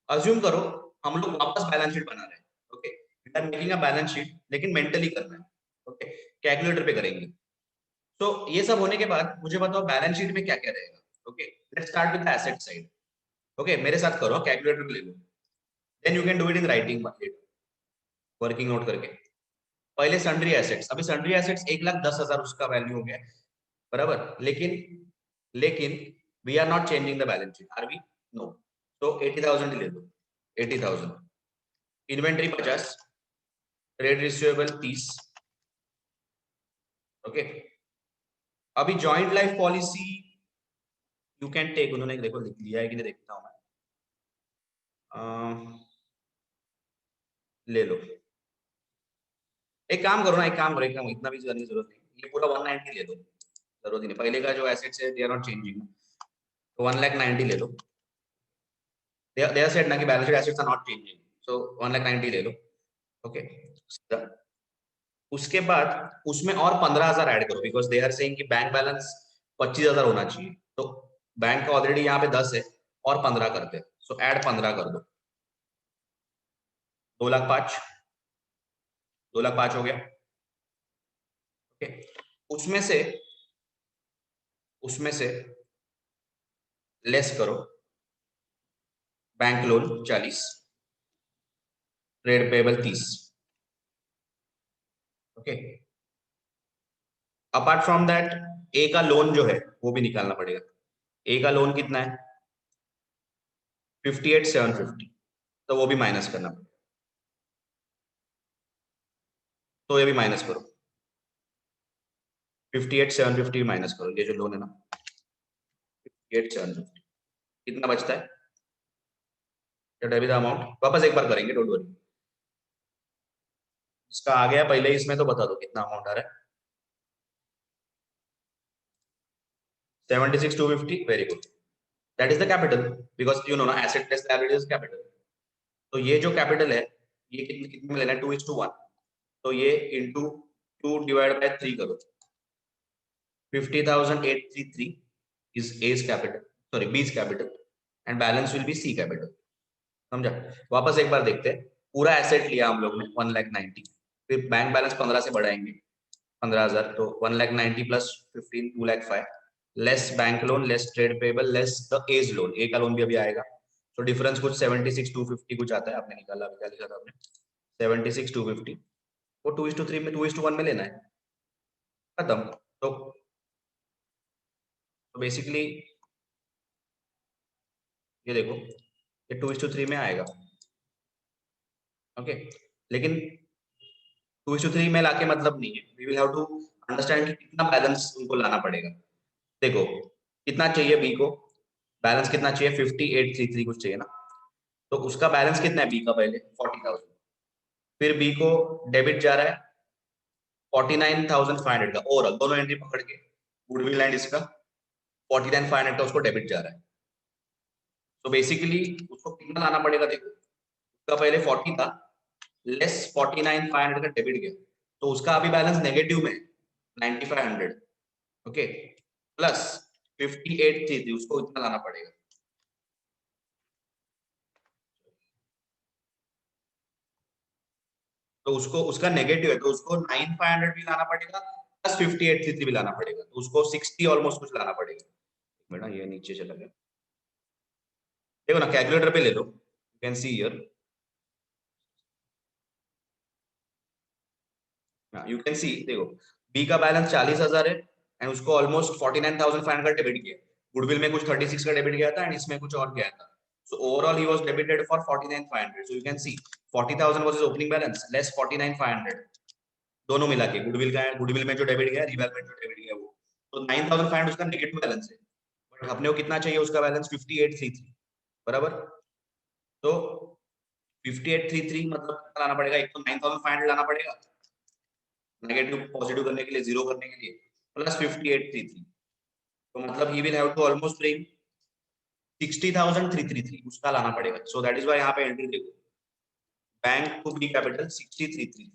Speaker 1: अज्यूम करो हम लोग वापस बैलेंस शीट बना रहे हैं। Okay, we are making a balance sheet, लेकिन मेंटली करना है। ओके, कैलकुलेटर पे करेंगे। तो ये सब होने के बाद मुझे बताओ बैलेंस शीट में क्या क्या रहेगा। Okay, let's start with the asset side. Okay, मेरे साथ करो, कैलकुलेटर पे ले लो, then you can do it in writing, working note करके। पहले सन्ड्री एसेट्स, अभी सन्ड्री एसेट्स 1,10,000 उसका वैल्यू हो गया, बराबर। लेकिन लेकिन we are not changing the balance sheet, are we? No. तो 80,000 ले लो, 80,000। Inventory 50, trade receivable 30। ओके, अभी joint life policy you can take, उन्होंने देखो लिख लिया है कि नहीं, देखता हूं मैं। ले लो, एक काम करो ना, एक काम करो, एक काम, इतना भी करने की जरूरत नहीं, ये पूरा 190 ले लो, जरूरत ही नहीं। पहले का जो एसेट्स है दे आर नॉट चेंजिंग, तो 1,90,000 ले लो। दे आर सेड ना कि balance sheet assets are not changing, so 1,90,000 ले लो। ओके, उसके बाद उसमें और 15,000 ऐड करो, बिकॉज दे आर सेइंग कि बैंक बैलेंस 25,000 होना चाहिए। तो बैंक का ऑलरेडी यहाँ पे 10 है, और 15 करते हैं, सो ऐड 15 कर दो। 2,05,000, 2,05,000 हो गया। ओके, उसमें से उसमें से लेस करो bank loan 40, trade payable 30। Okay, apart from that A का लोन जो है वो भी निकालना पड़ेगा। ए का लोन कितना है? 58,750, तो वो भी माइनस करना पड़ेगा। तो ये भी माइनस करो, 58,750 माइनस करो, ये जो लोन है ना। 8,750 कितना बचता है? डेबिट द अमाउंट वापस एक बार करेंगे, डोंट वरी। इसका आ गया पहले, इसमें तो बता दो कितना अमाउंट आ रहा है। 76,250, very good. That is the capital, because you know ना asset plus liability is capital. तो ये जो कैपिटल है ये कितने कितने में लेना है? 2:1। तो ये इंटू 2 डिवाइड बाय 3 करो। 50,833 is A's capital, sorry B's capital, and balance will be C capital। समझा? वापस एक बार देखते हैं। पूरा एसेट लिया हम लोग ने 1,90,000, फिर बैंक बैलेंस 15 से बढ़ाएंगे 15,000, तो 1,90,000 plus 15 2,05,000 less bank loan less trade payable less the A's loan, A का लोन भी अभी आएगा। तो डिफरेंस कुछ 76,250 कुछ आता है। आपने निकाला, अभी क्या लिखा था आपने? 76,250 वो 2:3 में 2:1 में लेना है, खत्म। तो बेसिकली ये देखो ये 2:3 में आएगा, ओके। लेकिन 2:3 में लाके मतलब नहीं है, we will have to understand कि कितना बैलेंस उनको लाना पड़ेगा। देखो कितना चाहिए बी को, बैलेंस कितना चाहिए? 5833 कुछ चाहिए ना। तो उसका बैलेंस कितना है बी का? पहले 40,000। फिर बी को डेबिट जा रहा है 49,500 का ओवरऑल, दोनों एंट्री पकड़ के गुडविल एंड इसका 49,500 का उसको डेबिट जा रहा है। तो बेसिकली उसको कितना लाना पड़ेगा? देखो उसका पहले 40 था, लेस 49,500 का डेबिट गया, तो उसका अभी बैलेंस नेगेटिव में 9,500, ओके, प्लस 58 थी उसको इतना लाना पड़ेगा। तो उसको उसका नेगेटिव है तो उसको 9,500 भी लाना पड़ेगा प्लस 58 भी लाना पड़ेगा, तो उसको 60 ऑलमोस्ट कुछ लाना पड़ेगा। बेटा ये नीचे चला गया, देखो ना कैलकुलेटर पे ले लो, you can see here, you can see, देखो बी का बैलेंस 40,000 है एंड उसको ऑलमोस्ट 49,500 का डेबिट किया। गुडविल में कुछ 36 का डेबिट गया था एंड इसमें कुछ और गया था। So overall he was debited for 49,500. So you can see 40,000 was his opening balance less 49,500, दोनों मिला के गुडविल का, गुडविल में जो डेबिट गया, रिवैल्व में जो डेबिट गया वो, तो 9,500 उसका नेगेटिव बैलेंस है। बट अपने को कितना चाहिए उसका बैलेंस? 5833, बराबर। तो 5833 मतलब कितना लाना पड़ेगा? एक तो 9,500 लाना पड़ेगा नेगेटिव पॉजिटिव करने के लिए, जीरो करने के लिए, प्लस 5833, तो मतलब he will have to almost bring 60,333 उसका लाना पड़ेगा। सो दैट इज व्हाई यहाँ पे एंट्री देखो, बैंक टू बी कैपिटल 60,333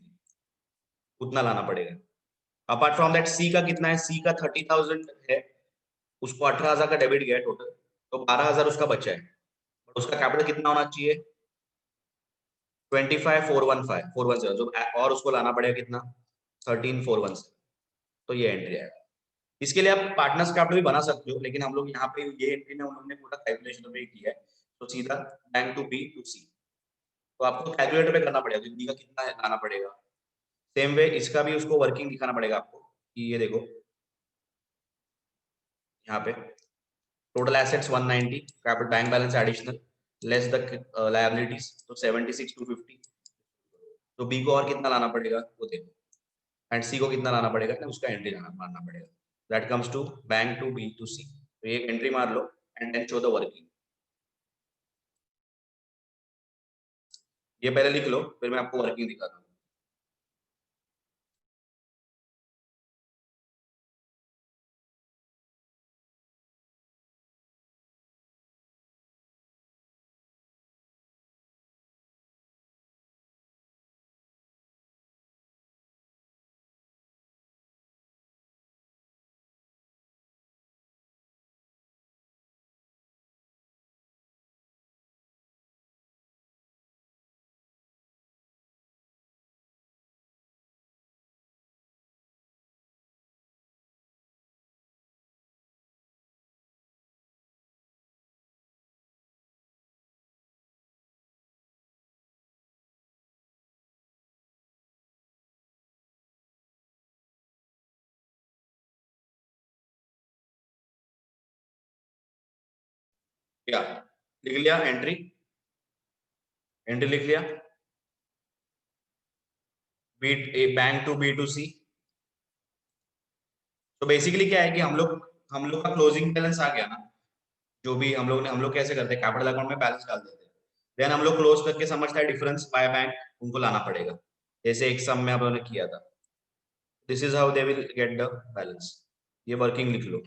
Speaker 1: उतना लाना पड़ेगा। अपार्ट फ्रॉम दैट सी का कितना है? सी का 30,000 है, उसको 18,000 का डेबिट गया टोटल, तो 12,000 उसका बचा है। उसका कैपिटल कितना होना चाहिए? 25,415 जो, और उसको लाना पड़ेगा कितना? 13,417, तो ये एंट्री आएगा। इसके लिए आप पार्टनर्स कैपिटल भी बना सकते हो, लेकिन हम लोग यहाँ पे ये एंट्री में हम लोग ने पूरा कैलकुलेशन पे किया है, तो सीधा bank to B to C, तो आपको कैलकुलेटर पे करना पड़ेगा बी का कितना लाना पड़ेगा। सेम वे इसका भी उसको वर्किंग दिखाना पड़ेगा आपको कि ये देखो यहाँ पे total assets 190, capital bank balance additional less the liabilities, तो 76,250, तो बी को और कितना लाना पड़ेगा वो देखो, एंड सी को कितना लाना पड़ेगा ना उसका एंट्री मारना पड़ेगा। That comes to bank to B to C, तो ये एंट्री मार लो and then show the working. ये पहले लिख लो फिर मैं आपको वर्किंग दिखाता हूँ। क्या लिख लिया? एंट्री एंट्री लिख लिया, B A bank to B to C. तो बेसिकली क्या है कि हम लोग का क्लोजिंग बैलेंस आ गया ना, जो भी हम लोग कैसे करते हैं, कैपिटल अकाउंट में बैलेंस डाल देते हैं, देन हम लोग क्लोज करके समझता है डिफरेंस बाय बैंक उनको लाना पड़ेगा, जैसे एक सम में हम लोगों ने किया था। This is how they will get the balance. ये वर्किंग लिख लो।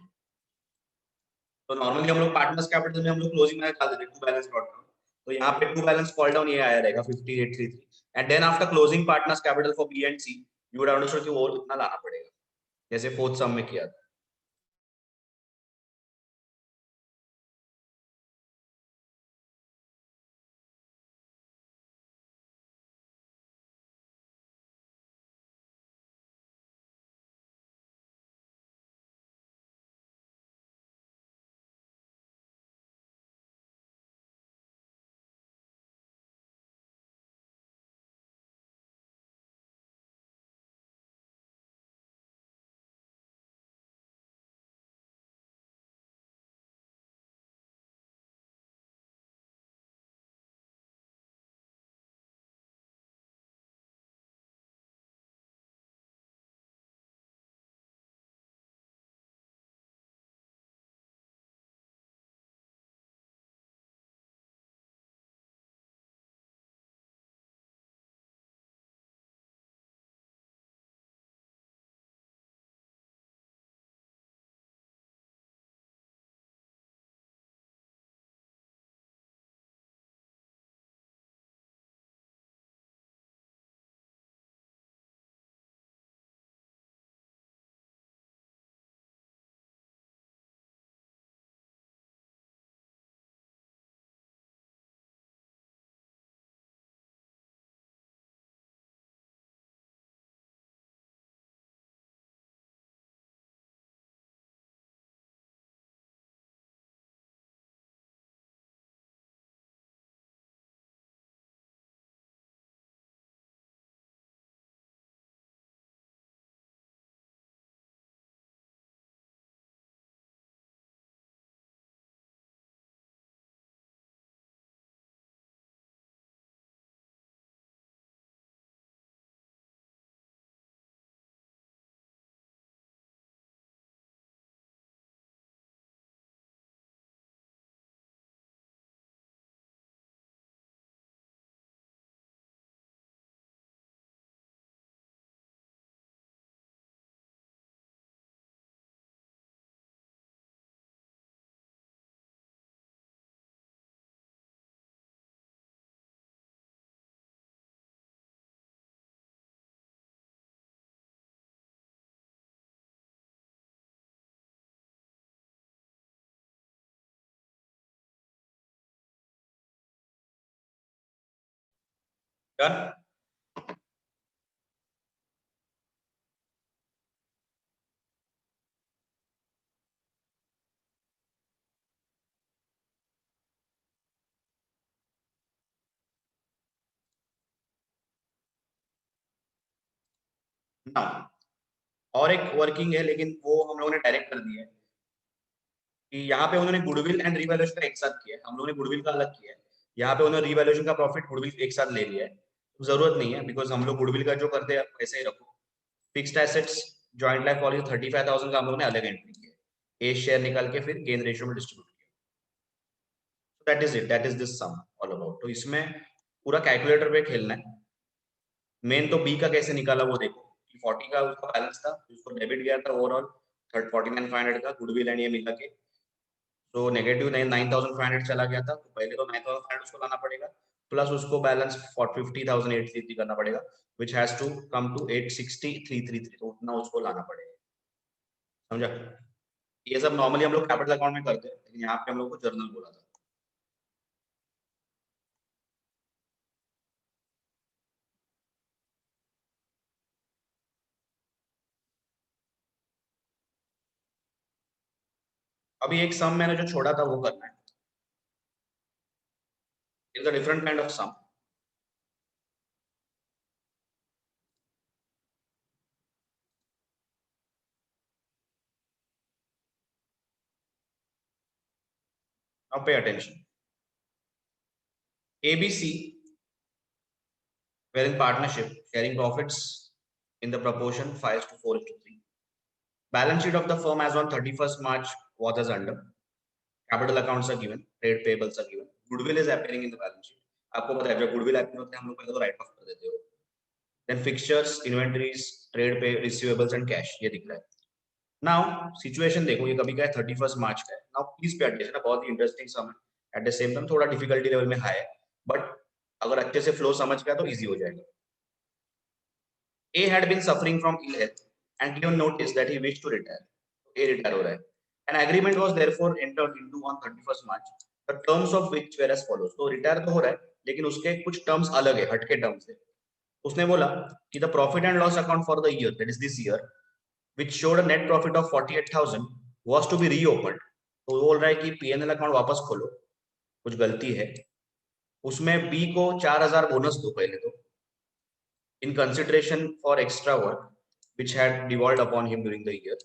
Speaker 1: तो नॉर्मली हम लोग पार्टनर्स कैपिटल में हम लोग क्लोजिंग में डाल देते हैं टू बैलेंस ब्रॉट डाउन, तो यहाँ पे टू बैलेंस कॉल डाउन ये आया रहेगा 5833, and then after closing partners capital for B and C you would understand कि वो इतना लाना पड़ेगा, जैसे फोर्थ सम में किया था। डन। और एक वर्किंग है लेकिन वो हम लोगों ने डायरेक्ट कर दिया है कि यहाँ पे उन्होंने गुडविल एंड रिवैल्यूएशन का एक साथ किया है, हम लोगों ने गुडविल का अलग किया है, यहाँ पे उन्होंने रिवैल्यूएशन का प्रॉफिट गुडविल एक साथ ले लिया है, तो जरूरत नहीं है बिकॉज हम लोग गुडविल का जो करते हैं वैसे ही रखो। Fixed assets joint life policy 35,000 का हम लोगों ने अलग एंट्री किया, ए शेयर निकाल के फिर गेन रेशियो में डिस्ट्रीब्यूट किया। That is it, that is this sum all about. तो इसमें पूरा कैलकुलेटर पे खेलना है। मेन तो बी का कैसे निकाला वो देखो कि 40 का उसका बैलेंस था, उसको डेबिट गया था ओवरऑल 49,500 का गुडविल एंड ये मिला के, तो नेगेटिव 9,500 चला गया था, तो पहले तो 9,500 उसको लाना पड़ेगा, प्लस उसको बैलेंस 50,833 करना पड़ेगा, which has to come to 860,333, तो उतना उसको लाना पड़ेगा। समझा? ये सब नॉर्मली हम लोग कैपिटल अकाउंट में करते हैं, लेकिन यहाँ पे हम लोग को जर्नल बोला था। अभी एक सम मैंने जो छोड़ा था वो करना है, it's a different kind of sum. Now pay attention. ABC were in partnership sharing profits in the proportion 5:4:3. Balance sheet of the firm as on 31st March was as under. Capital accounts are given, trade payables are given, goodwill is appearing in the balance sheet. आपको पता है जब गुडविल अपीयर होते हैं हम लोग पहले तो राइट ऑफ कर देते हो. देन फिक्सचर्स, इन्वेंटरीज, ट्रेड पे, रिसीवेबल्स एंड कैश ये दिख रहा है. नाउ सिचुएशन देखो, ये कभी का है 31 मार्च का है. नाउ प्लीज पे अटेंशन, बहुत ही इंटरेस्टिंग सम है. एट द सेम टाइम थोड़ा डिफिकल्टी लेवल में हाई है, बट अगर अच्छे से फ्लो समझ गया तो इजी हो जाएगा. A had been suffering from ill health and given notice that he wished to retire. A retire हो रहा है. An agreement was therefore entered into on 31st March. The terms of which were as follows. तो retire तो हो रहा है, लेकिन उसके कुछ terms अलग है, हटके terms है. उसने बोला कि the profit and loss account for the year, that is this year, which showed a net profit of 48,000 was to be reopened. तो वो बोल रहा है कि P&L अकाउंट वापस खोलो, कुछ गलती है. उसमें B को 4,000 बोनस दो पहले तो, in consideration for extra work which had devolved upon him during the year,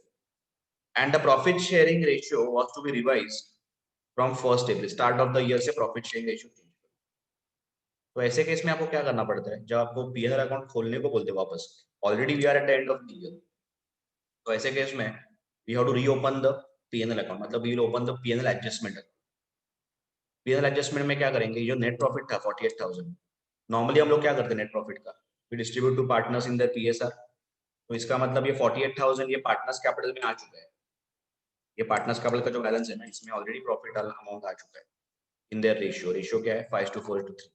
Speaker 1: and the profit sharing ratio was to be revised from 1st April. Start of the year से profit sharing ratio change. तो ऐसे केस में आपको क्या करना पड़ता है, जब आपको P&L अकाउंट खोलने को बोलते हैं वापस, already we are at the end of the year, तो ऐसे केस में we have to reopen the P&L account, मतलब we will open the P&L adjustment. P&L adjustment में क्या करेंगे, जो नेट प्रॉफिट था 48,000, नॉर्मली हम लोग क्या करते हैं नेट प्रॉफिट का, we distribute to partners in the PSR. तो इसका मतलब ये 48,000 ये पार्टनर्स कैपिटल में आ चुका है. ये पार्टनर्स कैपिटल का जो बैलेंस है ना, इसमें ऑलरेडी प्रॉफिट अमाउंट आ चुका है इन देयर रेशियो. रेशियो क्या है 5:4:3.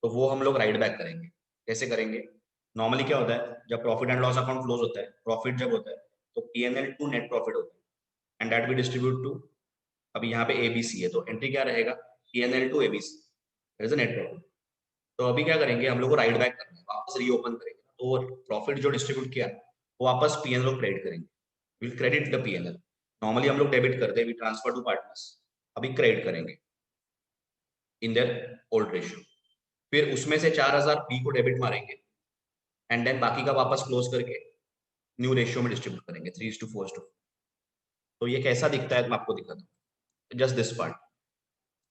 Speaker 1: तो वो हम लोग राइट बैक करेंगे. कैसे करेंगे, नॉर्मली क्या होता है जब profit and loss account close होता है, प्रॉफिट जब होता है तो P&L टू नेट प्रॉफिट होता है, and that we distribute to, अभी यहाँ पे ABC है तो एंट्री क्या रहेगा, P&L to ABC, that is the net profit. तो अभी क्या करेंगे, हम लोग को राइट बैक करना है, वापस रीओपन करेंगे. तो प्रॉफिट जो डिस्ट्रीब्यूट किया वो वापस P&L को क्रेडिट करेंगे. Will credit the P&L. Normally हम लोग डेबिट करते हैं, वी ट्रांसफर टू पार्टनर्स, अभी क्रेडिट करेंगे इन देयर ओल्ड रेशियो. फिर उसमें से 4,000 B को डेबिट मारेंगे, एंड देन बाकी का वापस क्लोज करके न्यू रेशियो में डिस्ट्रीब्यूट करेंगे 3:4:4. तो ये कैसा दिखता है मैं आपको दिखाता हूँ, just this part.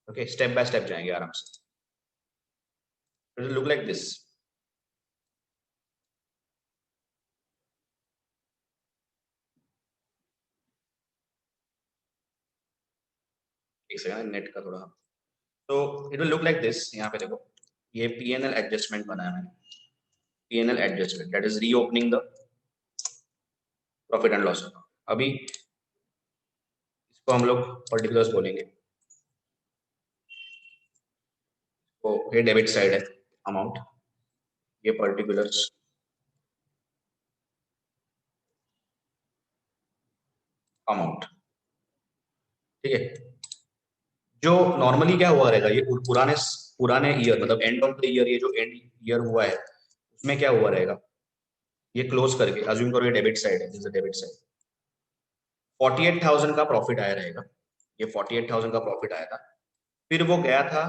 Speaker 1: Okay, step by step जाएंगे आराम से. It will look like this. एक सेकंड, नेट का थोड़ा. तो it will look like this. यहाँ पे देखो, ये P&L एडजस्टमेंट बनाया मैंने. P&L adjustment, that is reopening the profit and loss account. अभी इसको हम लोग पर्टिकुलर्स बोलेंगे. तो ये डेबिट साइड है अमाउंट, ये पर्टिकुलर्स अमाउंट. ठीक है. जो नॉर्मली क्या हुआ रहेगा, ये पुराने पुराने ईयर मतलब एंड ऑफ द ईयर, ये जो एंड ईयर हुआ है उसमें क्या हुआ रहेगा, ये क्लोज करके अज्यूम करो ये डेबिट साइड है, दिस इज डेबिट साइड. 48,000 का प्रॉफिट आया रहेगा, ये 48,000 का प्रॉफिट आया था. फिर वो गया था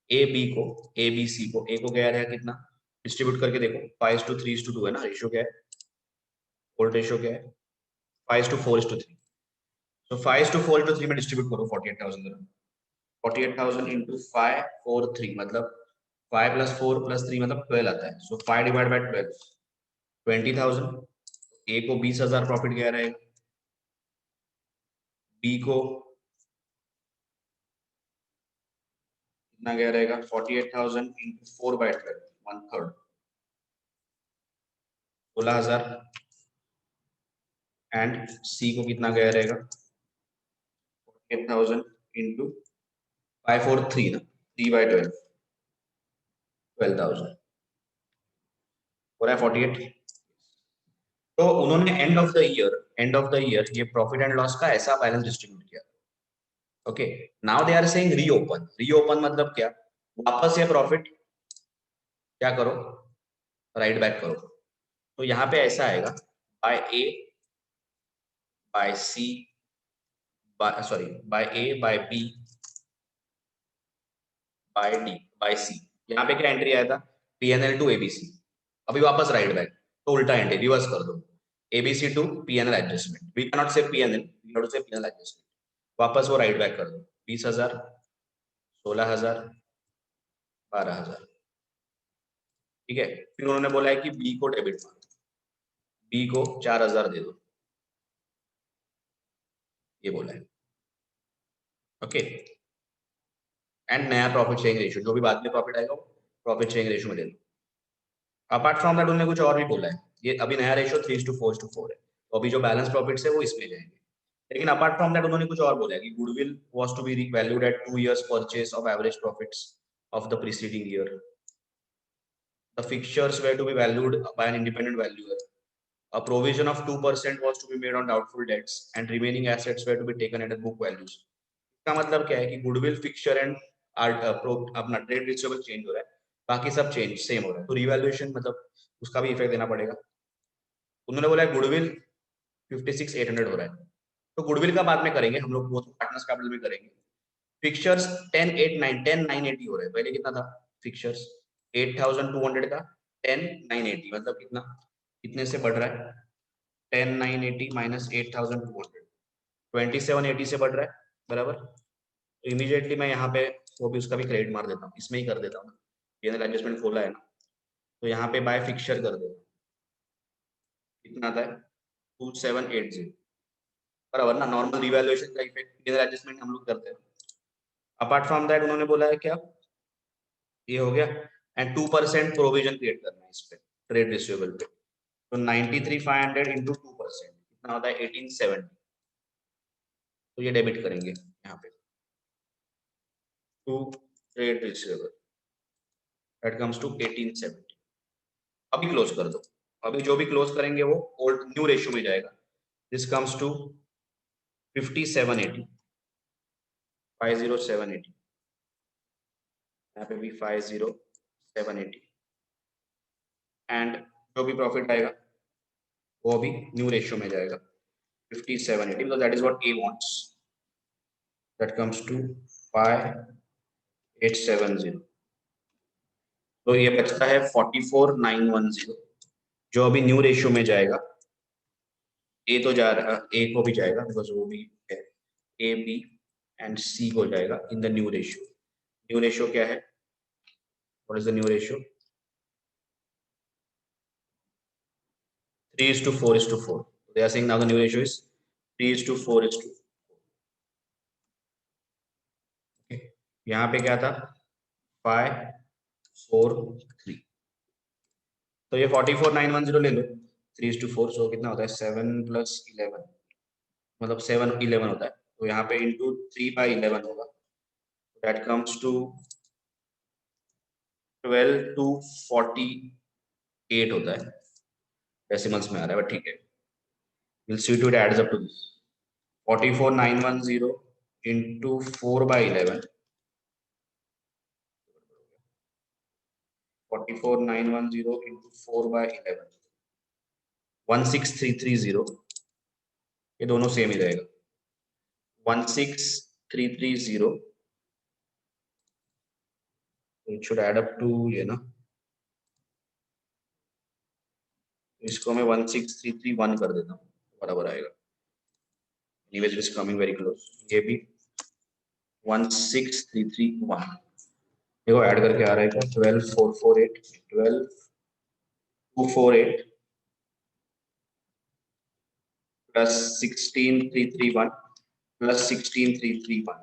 Speaker 1: AB को, ABC को, A को गया रहेगा कितना, डिस्ट्रीब्यूट करके देखो 5:3:2 है ना, रेशियो क्या है, ओल्ड रेशियो क्या है 5:4:3. तो 5:4:3 में डिस्ट्रीब्यूट करो 48,000. 48,000 इंटू 5:4:3 मतलब 5 + 4 + 3 मतलब 12 आता है. सो 5 डिवाइड बाय 12, 20,000. A को 20,000 प्रॉफिट गया रहेगा, B को कितना गया रहेगा 48,000 इंटू 4/12, 1/3, 16,000. एंड C को कितना गया रहेगा 48,000 इंटू 543 ना, 3/12, 12,000 हो रहा है 48. तो उन्होंने एंड ऑफ द ईयर ये प्रॉफिट एंड लॉस का ऐसा बैलेंस डिस्ट्रीब्यूट किया. Okay, now they are saying reopen. Reopen मतलब क्या, वापस ये प्रॉफिट क्या करो, राइट बैक करो. तो यहाँ पे ऐसा आएगा, by A by C by A by B by D by C. यहाँ पे क्या एंट्री आया था, P&L टू ABC. अभी वापस राइट बैक, तो उल्टा एंट्री रिवर्स कर दो, ABC to P&L adjustment. We can not say P&L, we have to से P&L एडजस्टमेंट. वापस वो राइट बैक कर दो, 20,000, 16,000, 12,000. ठीक है. फिर उन्होंने बोला है कि B को डेबिट मारो, B को 4,000 दे दो, ये बोला है. ओके, एंड नया प्रॉफिट शेयरिंग रेशियो, जो भी बाद में प्रॉफिट आएगा वो प्रॉफिट शेयरिंग रेशियो में ले लो। अपार्ट फ्रॉम दैट उन्होंने कुछ और भी बोला है, ये अभी नया रेशियो 3:4 है, तो अभी जो बैलेंस प्रॉफिट्स है वो इसमें जाएंगे। लेकिन अपार्ट फ्रॉम दैट उन्होंने कुछ और बोला है कि goodwill was to be valued at 2 years purchase of average profits of the preceding year. The fixtures were to be valued by an independent valuer. A provision of 2% was to be made on doubtful debts and remaining assets were to be taken at book values. इसका मतलब क्या है कि गुडविल फिक्चर एंड अपना ट्रेड रिसीवेबल चेंज हो रहा है, बाकी सब चेंज सेम हो रहा है, तो रिवैल्यूएशन मतलब उसका भी इफेक्ट देना पड़ेगा। उन्होंने बोला है गुडविल 56,800 हो रहा है, तो गुडविल का बाद में करेंगे हम लोग, वो तो पार्टनर्स कैपिटल में करेंगे। फिक्चर्स 10,980 हो रहे हैं, पहले कितना था फिक्चर्स 8,200 का 10,980 मतलब कितना, कितने से बढ़ रहा है 10,980 माइनस 8,200 2780 से बढ़ रहा है बराबर। तो इमीडिएटली मैं यहाँ पे वो भी उसका भी क्रेडिट मार देता हूँ, इसमें ही कर देता हूँ, पीएनएल एडजस्टमेंट खोला है ना, तो यहाँ पे बाय फिक्चर कर देता हूँ, कितना आता है 2780 बराबर ना। नॉर्मल रिवैल्यूएशन का इफेक्ट पीएनएल एडजस्टमेंट हम लोग करते हैं। अपार्ट फ्रॉम दैट उन्होंने बोला है क्या, ये हो गया, एंड 2% प्रोविजन क्रिएट करना है इस पे ट्रेड रिसीवेबल पे, तो 93,500 इंटू 2% कितना होता है 1870, तो ये डेबिट करेंगे यहाँ पे to trade receivable, that comes to 1870। अभी क्लोज कर दो, अभी जो भी क्लोज करेंगे वो ओल्ड न्यू रेशियो में जाएगा। दिस कम्स टू 5780, 50780, यहाँ पे भी 50780, एंड जो भी प्रॉफिट आएगा वो अभी न्यू रेशियो में जाएगा 5780, because that is what A wants, that comes to 5870। तो ये बचता है 44,910 जो अभी न्यू रेशियो में जाएगा। ए तो जा रहा, ए को भी जाएगा बिकॉज वो भी है, ए बी एंड सी को जाएगा इन the new ratio. New ratio क्या है, what is the new ratio, 3:4:4। They are saying now the new ratio is 3:4:4। Okay. यहाँ पे क्या था 543, तो ये 44,910 ले लो 3:4, सो कितना होता है 7 + 11, मतलब 711 होता है, तो यहाँ पे इंटू 3/11 होगा, दैट कम्स टू 12,248 होता है, डेसिमल्स में आ रहा है बट ठीक है, we'll see to it adds up to this 44,910 into 4/11, 44,910 into 4/11 16,330, ये दोनों सेम ही रहेगा 16,330, it should add up to ये ना, इसको मैं 16,331 कर देता हूँ, बराबर आएगा, anyways it is coming very close, ये भी 16,331, देखो ऐड करके आ रहा है क्या 12,448 12,248 प्लस 16,331 प्लस 16,331,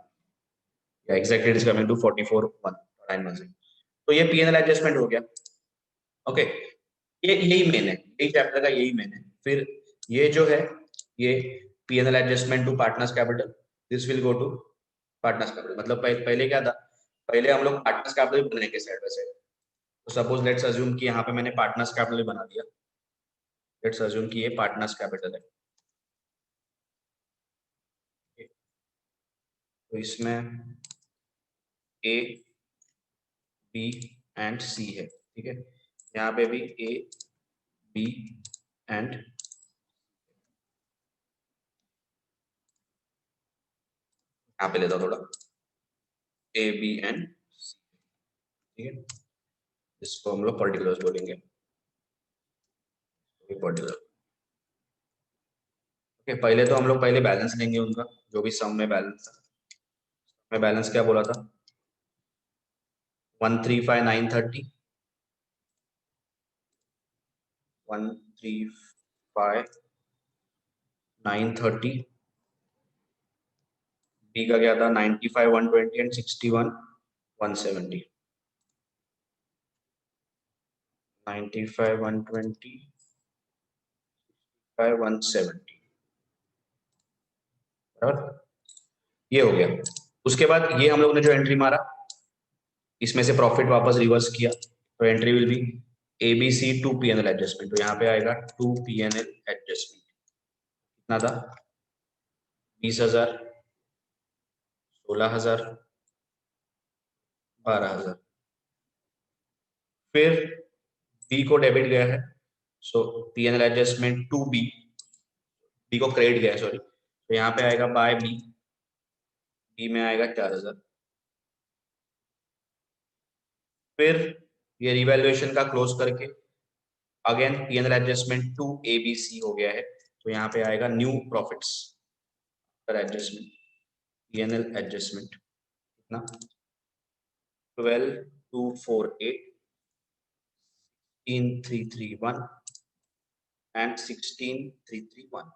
Speaker 1: या exactly it is coming to 44,191। तो ये पीएनएल एडजस्टमेंट हो गया। ओके, ये यही मेन है, यही चैप्टर का यही मेन है। फिर ये जो है ये PNL adjustment to partners capital, this will go to partners capital, मतलब पहले क्या था, पहले हम लोग पार्टनर्स कैपिटल बनाने के साइड बाय साइड, तो सपोज लेट्स अज्यूम कि यहाँ पे मैंने पार्टनर्स कैपिटल बना दिया, लेट्स अज्यूम कि ये पार्टनर्स कैपिटल है, तो इसमें ए बी एंड सी है, ठीक है, यहाँ पे भी ए बी एंड, यहाँ पे लेता थोड़ा ए बी एंड सी, ठीक है, इसको हम लोग पर्टिकुलर्स बोलेंगे, पर्टिकुलर। ओके, पहले तो हम लोग पहले बैलेंस लेंगे उनका, जो भी सम में बैलेंस था, में बैलेंस क्या बोला था 135,930, 135,930 बी का क्या था 95 120 एंड 61 170। 95 120 170 बराबर, ये हो गया। उसके बाद ये हम लोग ने जो एंट्री मारा इसमें से प्रॉफिट वापस रिवर्स किया, तो entry will be ABC to PNL adjustment. तो यहाँ पे आएगा टू पीएनएल एडजस्टमेंट, कितना था 20,000 16,000 12,000। फिर बी को डेबिट गया है, so PNL adjustment to B, B को क्रेडिट गया है सॉरी, तो यहाँ पे आएगा बाय बी, बी में आएगा 4,000। फिर ये रिवैल्यूएशन का क्लोज करके again PNL adjustment to ABC हो गया है, तो यहाँ पे आएगा न्यू प्रॉफिट्स पर एडजस्टमेंट, पीएनएल एडजस्टमेंट कितना 12,248 16331 एंड 16331,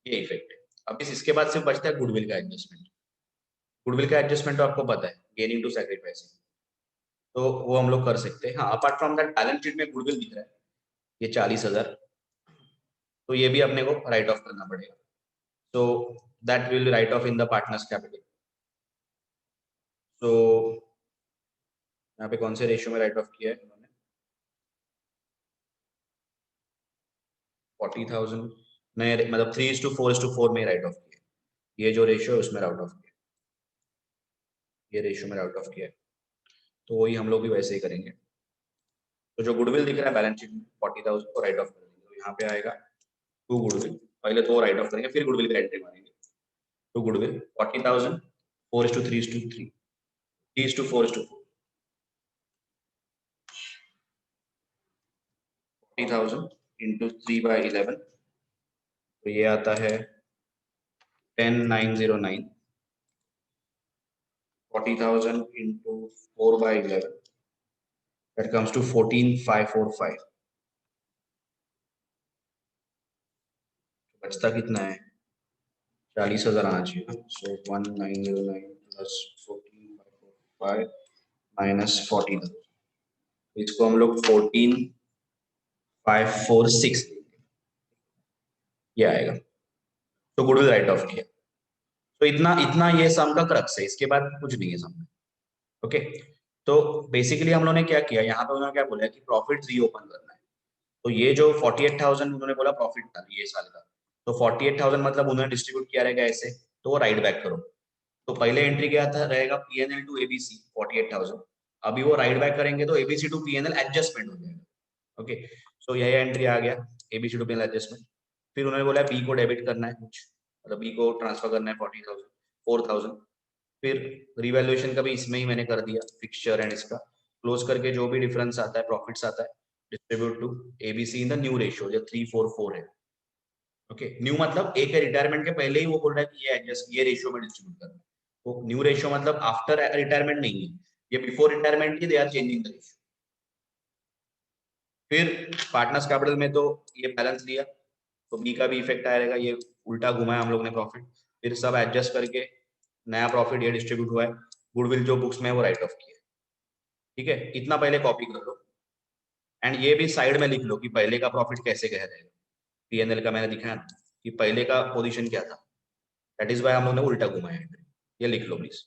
Speaker 1: ये इफेक्ट है। अब इसके बाद सिर्फ बचता है गुडविल का एडजस्टमेंट। गुडविल का एडजस्टमेंट तो आपको पता है, गेनिंग टू सैक्रिफाइसिंग, तो वो हम लोग कर सकते हैं। हाँ, apart from that balance sheet में गुडविल दिख रहा है ये 40,000, तो ये भी अपने को राइट ऑफ करना पड़ेगा, तो that will write of in the partners capital. तो यहाँ पे कौन से रेशियो में राइट ऑफ किया है उन्होंने 40,000 में, मतलब 3:4:4 में राइट ऑफ किया, ये जो रेशियो है उसमें राइट ऑफ किया, ये रेशियो में राइट ऑफ किया है, तो वही हम लोग भी वैसे ही करेंगे। तो जो गुडविल दिख रहा है बैलेंस शीट में 40,000 को राइट ऑफ कर देंगे, तो यहाँ पे आएगा टू गुडविल, पहले तो राइट ऑफ करेंगे फिर गुडविल का एंट्री मारेंगे। टू गुडविल 40,000 4:3:3 3:4:4 40,000 इंटू 3/11, तो ये आता है 10,909। 40,000 into 4/11, that comes to 14,545। बचता कितना है 40,000 आना चाहिए, सो 1909 प्लस 14,545 माइनस 40,000, इसको हम लोग 14,546 ये आएगा। तो गुडविल राइट ऑफ किया, तो इतना इतना ये सम का क्रक्स है, इसके बाद कुछ नहीं है सम में। ओके, तो बेसिकली हम लोगों ने क्या किया, यहाँ पे उन्होंने क्या बोला कि प्रॉफिट रीओपन करना है, तो ये जो 48,000 उन्होंने बोला प्रॉफिट था ये साल का, तो 48,000 मतलब उन्होंने डिस्ट्रीब्यूट किया रहेगा ऐसे, तो वो राइट बैक करो। तो पहले एंट्री क्या था रहेगा पीएनएल टू एबीसी 48,000, अभी वो राइट बैक करेंगे तो एबीसी टू पीएनएल एडजस्टमेंट हो जाएगा। ओके, सो यह एंट्री आ गया एबीसी टू पीएनएल एडजस्टमेंट। फिर उन्होंने बोला बी को डेबिट करना है कुछ, मतलब बी को ट्रांसफर करना है 40,000 4,000। फिर रिवैल्यूएशन का भी इसमें ही मैंने कर दिया, फिक्सचर एंड इसका क्लोज करके जो भी डिफरेंस आता है प्रॉफिट्स आता है distribute to ABC in the new ratio जो 3:4:4 है। ओके, न्यू मतलब एक रिटायरमेंट के पहले ही वो बोल रहा है कि ये एडजस्ट ये रेशियो में डिस्ट्रीब्यूट करना है, तो न्यू रेशियो मतलब आफ्टर रिटायरमेंट नहीं है, ये बिफोर रिटायरमेंट ही they are changing the ratio. फिर पार्टनर्स कैपिटल में तो ये बैलेंस दिया, तो बी का भी इफेक्ट आएगा, ये उल्टा घुमाया हम लोग ने प्रॉफिट, फिर सब एडजस्ट करके नया प्रॉफिट ये डिस्ट्रीब्यूट हुआ है, गुडविल जो बुक्स में वो राइट ऑफ किया। ठीक है, इतना पहले कॉपी कर लो एंड ये भी साइड में लिख लो कि पहले का प्रॉफिट कैसे कह रहेगा, पीएनएल का मैंने दिखाया ना कि पहले का पोजीशन क्या था, दैट इज वाई हम लोग ने उल्टा घुमाया है, ये लिख लो please.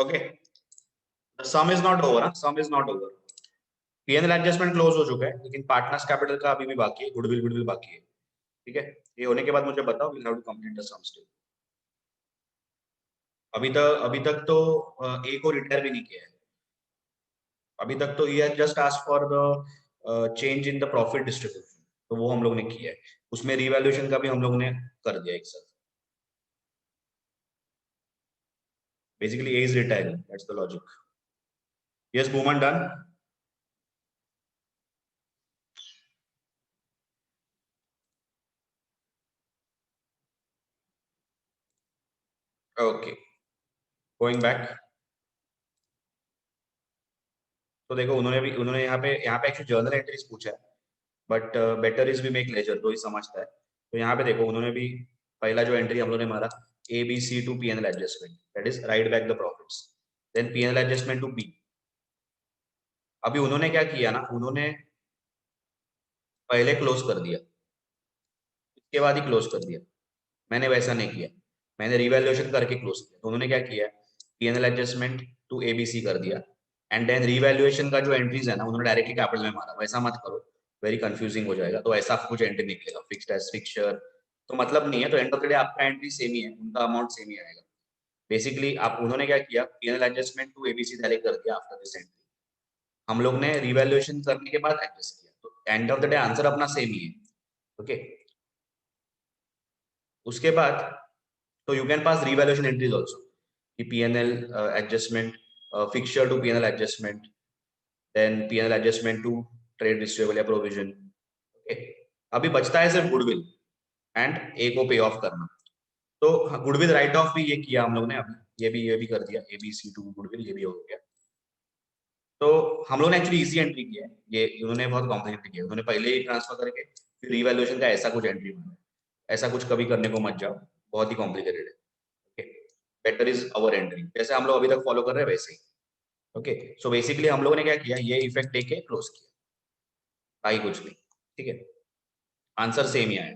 Speaker 1: Okay, the sum is not over, sum is not over. PNL adjustment close हो चुका है, लेकिन पार्टनर्स कैपिटल का अभी भी बाकी है, गुडविल गुडविल बाकी है। ठीक है, ये होने के बाद मुझे बताओ, will have to complete the sum still. अभी तक तो ए को रिटायर भी नहीं किया है। अभी तक तो ये just ask for the change in the profit distribution, तो वो हम लोग ने किया है। उसमें रिवैल्यूएशन का भी हम लोग ने कर दिया एक साथ। Basically A is retiring, that's the logic. Yes woman done. Okay, going back. तो देखो उन्होंने यहाँ पे एक्चुअली जर्नल एंट्रीज पूछा है, but better is we make ledger, तो ही समझता है। तो यहाँ पे देखो उन्होंने भी पहला जो एंट्री हम लोगों ने मारा, A B C to PNL adjustment, that is right back the profits, then PNL adjustment to B. अभी उन्होंने क्या किया ना, उन्होंने पहले क्लोज कर दिया, इसके बाद ही क्लोज कर दिया। मैंने वैसा नहीं किया, मैंने रिवैल्यूएशन करके क्लोज किया। तो उन्होंने क्या किया, पीएनएल एडजस्टमेंट टू एबीसी कर दिया, एंड देन रिवैल्यूएशन का जो एंट्रीज है ना, उन्होंने डायरेक्टली कैपिटल में मारा। वैसा मत करो, वेरी कंफ्यूजिंग हो जाएगा। तो ऐसा कुछ एंट्री निकलेगा, फिक्स्ड एज फिक्सचर, तो मतलब नहीं है। तो एंड ऑफ द डे आपका एंट्री सेम ही है, उनका अमाउंट सेम ही आएगा। बेसिकली आप उन्होंने क्या किया, PNL adjustment to ABC direct कर दिया आफ्टर दिस एंट्री। हम लोग ने रिवैल्यूएशन करने के बाद एडजस्ट किया, तो and of the day answer अपना सेम ही है। ओके, उसके बाद तो you can pass revaluation entries also, the P&L adjustment, fixture to P&L adjustment, then P&L adjustment to trade receivable या provision. Okay, अभी बचता है सिर्फ गुडविल एंड ए को पे ऑफ करना। तो गुडविल राइट ऑफ भी ये किया हम लोग ने, अभी ये भी कर दिया, A B C to goodwill ये भी हो गया। तो हम लोग ने एक्चुअली इजी एंट्री किया है, ये उन्होंने बहुत कॉम्प्लिकेटेड किया। उन्होंने पहले ही ट्रांसफर करके फिर रिवैल्यूएशन का ऐसा कुछ एंट्री मारा। ऐसा कुछ कभी करने को मत जाओ, बहुत ही कॉम्प्लिकेटेड है। बेटर इज अवर एंट्री, जैसे हम लोग अभी तक फॉलो कर रहे हैं वैसे ही। ओके, सो बेसिकली हम लोगों ने क्या किया, ये इफेक्ट देके क्लोज किया, बाकी कुछ नहीं। ठीक है, आंसर सेम ही आया।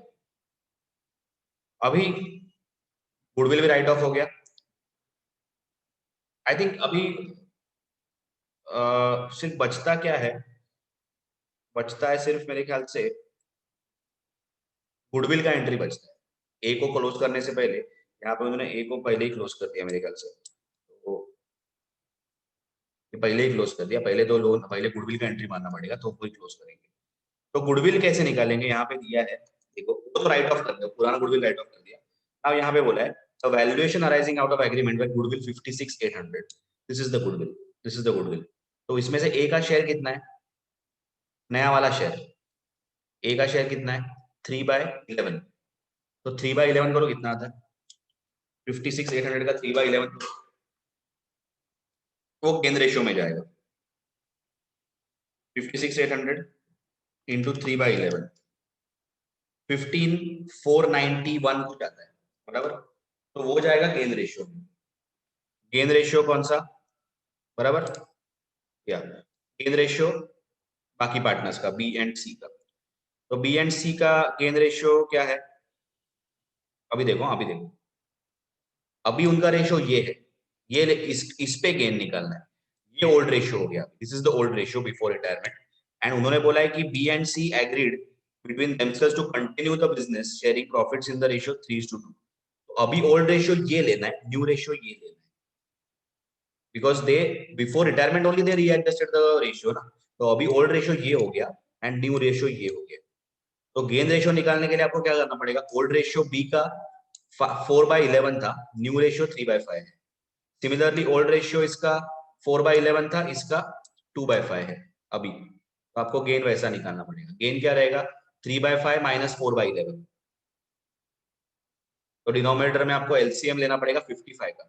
Speaker 1: अभी गुडविल भी राइट ऑफ हो गया। आई थिंक अभी सिर्फ बचता क्या है, बचता है सिर्फ मेरे ख्याल से गुडविल का एंट्री बचता है। ए को क्लोज करने से पहले, यहाँ पे उन्होंने ए को पहले ही क्लोज कर दिया मेरे ख्याल से, तो पहले ही क्लोज कर दिया। पहले तो लोन, पहले गुडविल का एंट्री मारना पड़ेगा, तो वही क्लोज करेंगे। तो गुडविल कैसे निकालेंगे, यहाँ पे दिया है देखो, वो तो राइट ऑफ कर दो, पुराना गुडविल राइट ऑफ कर दिया। अब यहाँ पे बोला है the valuation arising out of agreement with goodwill 56,800, this is the goodwill, this is the goodwill. तो इसमें से ए का शेयर कितना है, नया वाला शेयर, ए का शेयर कितना है 3/11। तो 3/11 करो, कितना आता है 56,800 का 3/11, वो गेन रेशियो में जाएगा। 56,800 इंटू 3/11, 15,491 हो जाता है, बराबर। तो वो जाएगा गेन रेशियो में। गेन रेशियो कौन सा, बराबर, या गेन रेशियो बाकी पार्टनर्स का, बी एंड सी का। तो बी एंड सी का गेन रेशियो क्या है, अभी देखो अभी उनका रेशियो ये है, ये इस पे गेन निकालना है। ये ओल्ड रेशियो हो गया, this is the old ratio before retirement. And उन्होंने बोला है कि B and C agreed between themselves to continue the business sharing profits in the ratio 3:2। तो अभी ओल्ड रेशियो ये लेना है, न्यू रेशियो ये लेना है, because they before retirement only they readjusted the ratio ना। तो अभी ओल्ड रेशियो ये हो गया एंड न्यू रेशियो ये हो गया। तो गेन रेशियो निकालने के लिए आपको क्या करना पड़ेगा, ओल्ड रेशियो बी का 4/11 था, न्यू रेशियो 3/5 है। सिमिलरली ओल्ड रेशियो इसका 4/11 था, इसका 2/5 है अभी। तो आपको गेन वैसा निकालना पड़ेगा। गेन क्या रहेगा, 3/5 माइनस 4/11। तो डिनोमिनेटर में आपको एलसीएम लेना पड़ेगा 55 का।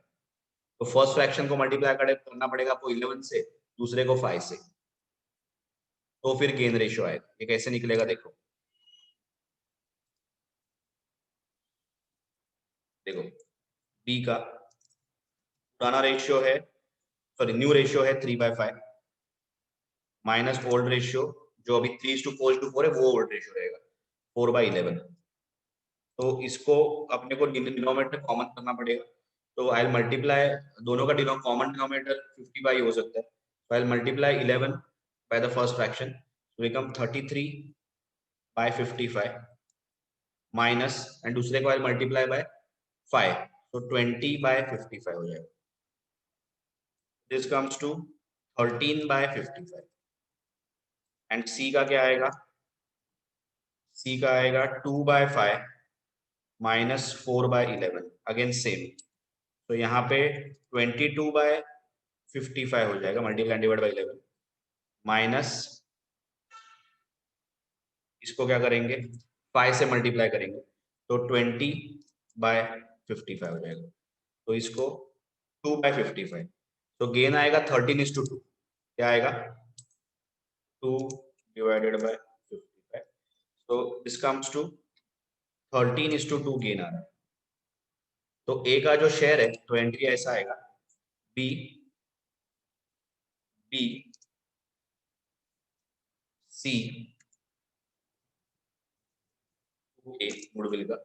Speaker 1: तो फर्स्ट फ्रैक्शन को मल्टीप्लाई करना पड़ेगा आपको 11 से, दूसरे को 5 से, तो फिर गेन रेशियो आएगा। ये कैसे निकलेगा देखो, देखो बी का पुराना रेशियो है, सॉरी न्यू रेशियो है 3/5 माइनस ओल्ड रेशियो जो अभी 3:4 है, वो ओल्ड रेशियो रहेगा 4/11। तो इसको अपने को डिनोमिनेटर कॉमन करना पड़ेगा। तो आई मल्टीप्लाई दोनों का कॉमन डिनोमिनेटर 55 हो सकता है, तो I multiply 11 by the first fraction, तो बिकम 33 बाय 55 माइनस, एंड दूसरे को आई मल्टीप्लाई बाय 5, तो 20 बाय 55 हो जाएगा. This comes to 13 by 55. And C का क्या आएगा? सी का आएगा 2 by 5 minus 4 by 11, again same. तो यहाँ पे 22 बाय 55 हो जाएगा, मल्टीप्लाई डिवाइड बाय 11 माइनस, इसको क्या करेंगे 5 से मल्टीप्लाई करेंगे, तो 20 बाय 55 हो जाएगा. तो इसको 2 बाय 55, तो गेन आएगा 13:2. क्या आएगा? 2 डिवाइडेड बाय 55. तो दिस कम्स टू 13:2 गेन आ रहा है. तो ए का जो शेयर है, तो एंट्री ऐसा आएगा बी बी सी ए गुडविल का.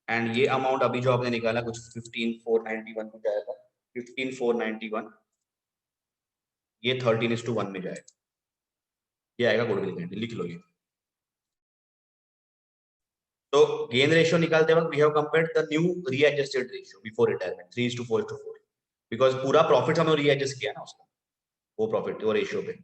Speaker 1: एंड ये अमाउंट अभी जो आपने निकाला कुछ 15,491 कुछ आया था, 15,491, ये 13:1 में जाएगा. ये आएगा गुडविल का एंट्री, लिख लो ये. तो गेन रेशियो निकालते वक्त we have compared the new readjusted ratio before retirement 3:4:4, because पूरा प्रॉफिट हमने रीएडजस्ट किया ना उसका, वो प्रॉफिट वो रेशियो पे.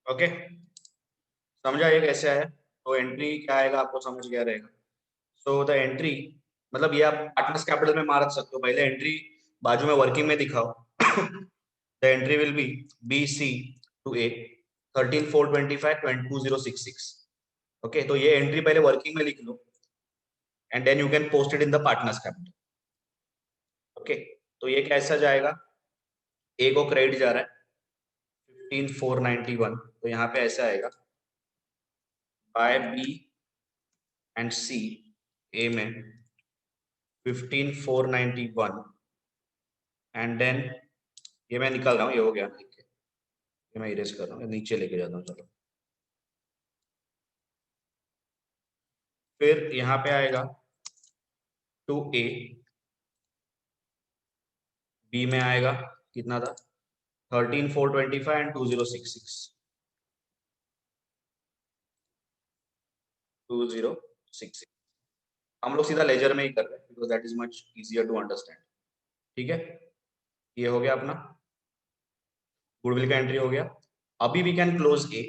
Speaker 1: ओके, समझा ये कैसे आया? तो एंट्री क्या आएगा आपको समझ गया रहेगा. सो द एंट्री, मतलब ये आप पार्टनर्स कैपिटल में मार सकते हो. पहले एंट्री बाजू में वर्किंग में दिखाओ. The entry will be B C to A 13,425 2066. Okay, तो ये एंट्री पहले वर्किंग में लिख लो and then you can post it in the partners capital. Okay, तो ये कैसा जाएगा? ए को क्रेडिट जा रहा है 15,491, तो यहाँ पे ऐसा आएगा बाय बी एंड सी, ए में 15,491 एंड देन ये मैं निकाल रहा हूँ, ये हो गया, ठीक है, ये मैं इरेज कर रहा हूँ, नीचे लेके जाता हूँ, चलो। फिर यहाँ पे आएगा 2A, बी में आएगा कितना था 13,425 एंड 2066 हम लोग सीधा लेजर में ही कर रहे हैं because that is much easier to understand. ठीक है, ये हो गया अपना गुडविल का एंट्री हो गया। अभी we can close A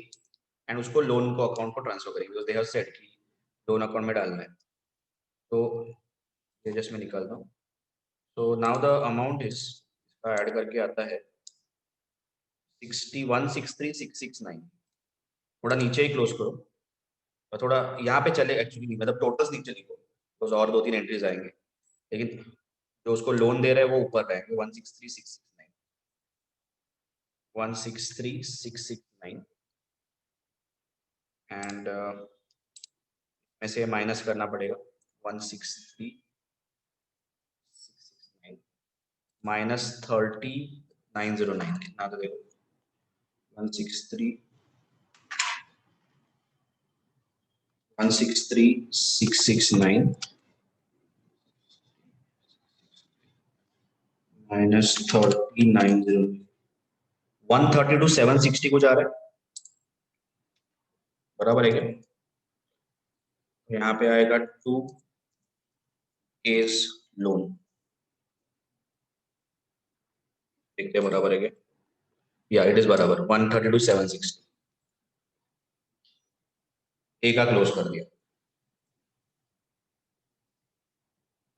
Speaker 1: and उसको लोन को अकाउंट को ट्रांसफर करेंगे बिकॉज दे हैव सेड कि लोन अकाउंट में डालना है। तो ये जस्ट मैं निकालता हूँ। तो नाउ द अमाउंट इज, इसका ऐड करके आता है 61,63,669। थोड़ा नीचे ही क्लोज करो और थोड़ा यहाँ पे चले, एक्चुअली नहीं मतलब टोटल्स नीचे लिखो बिकॉज और 2-3 एंट्रीज आएंगे, लेकिन जो उसको लोन दे रहे हैं वो ऊपर रहेंगे 163,669 163,669 एंड में से माइनस करना पड़ेगा 163,669 माइनस 30,909 कितना तो देखो 163,669 माइनस 30,909 132,760 को जा रहा है, बराबर है क्या? यहाँ पे आएगा 2A's लोन, देखते हैं बराबर है क्या? या इट इज बराबर 132,760। ए का क्लोज कर दिया।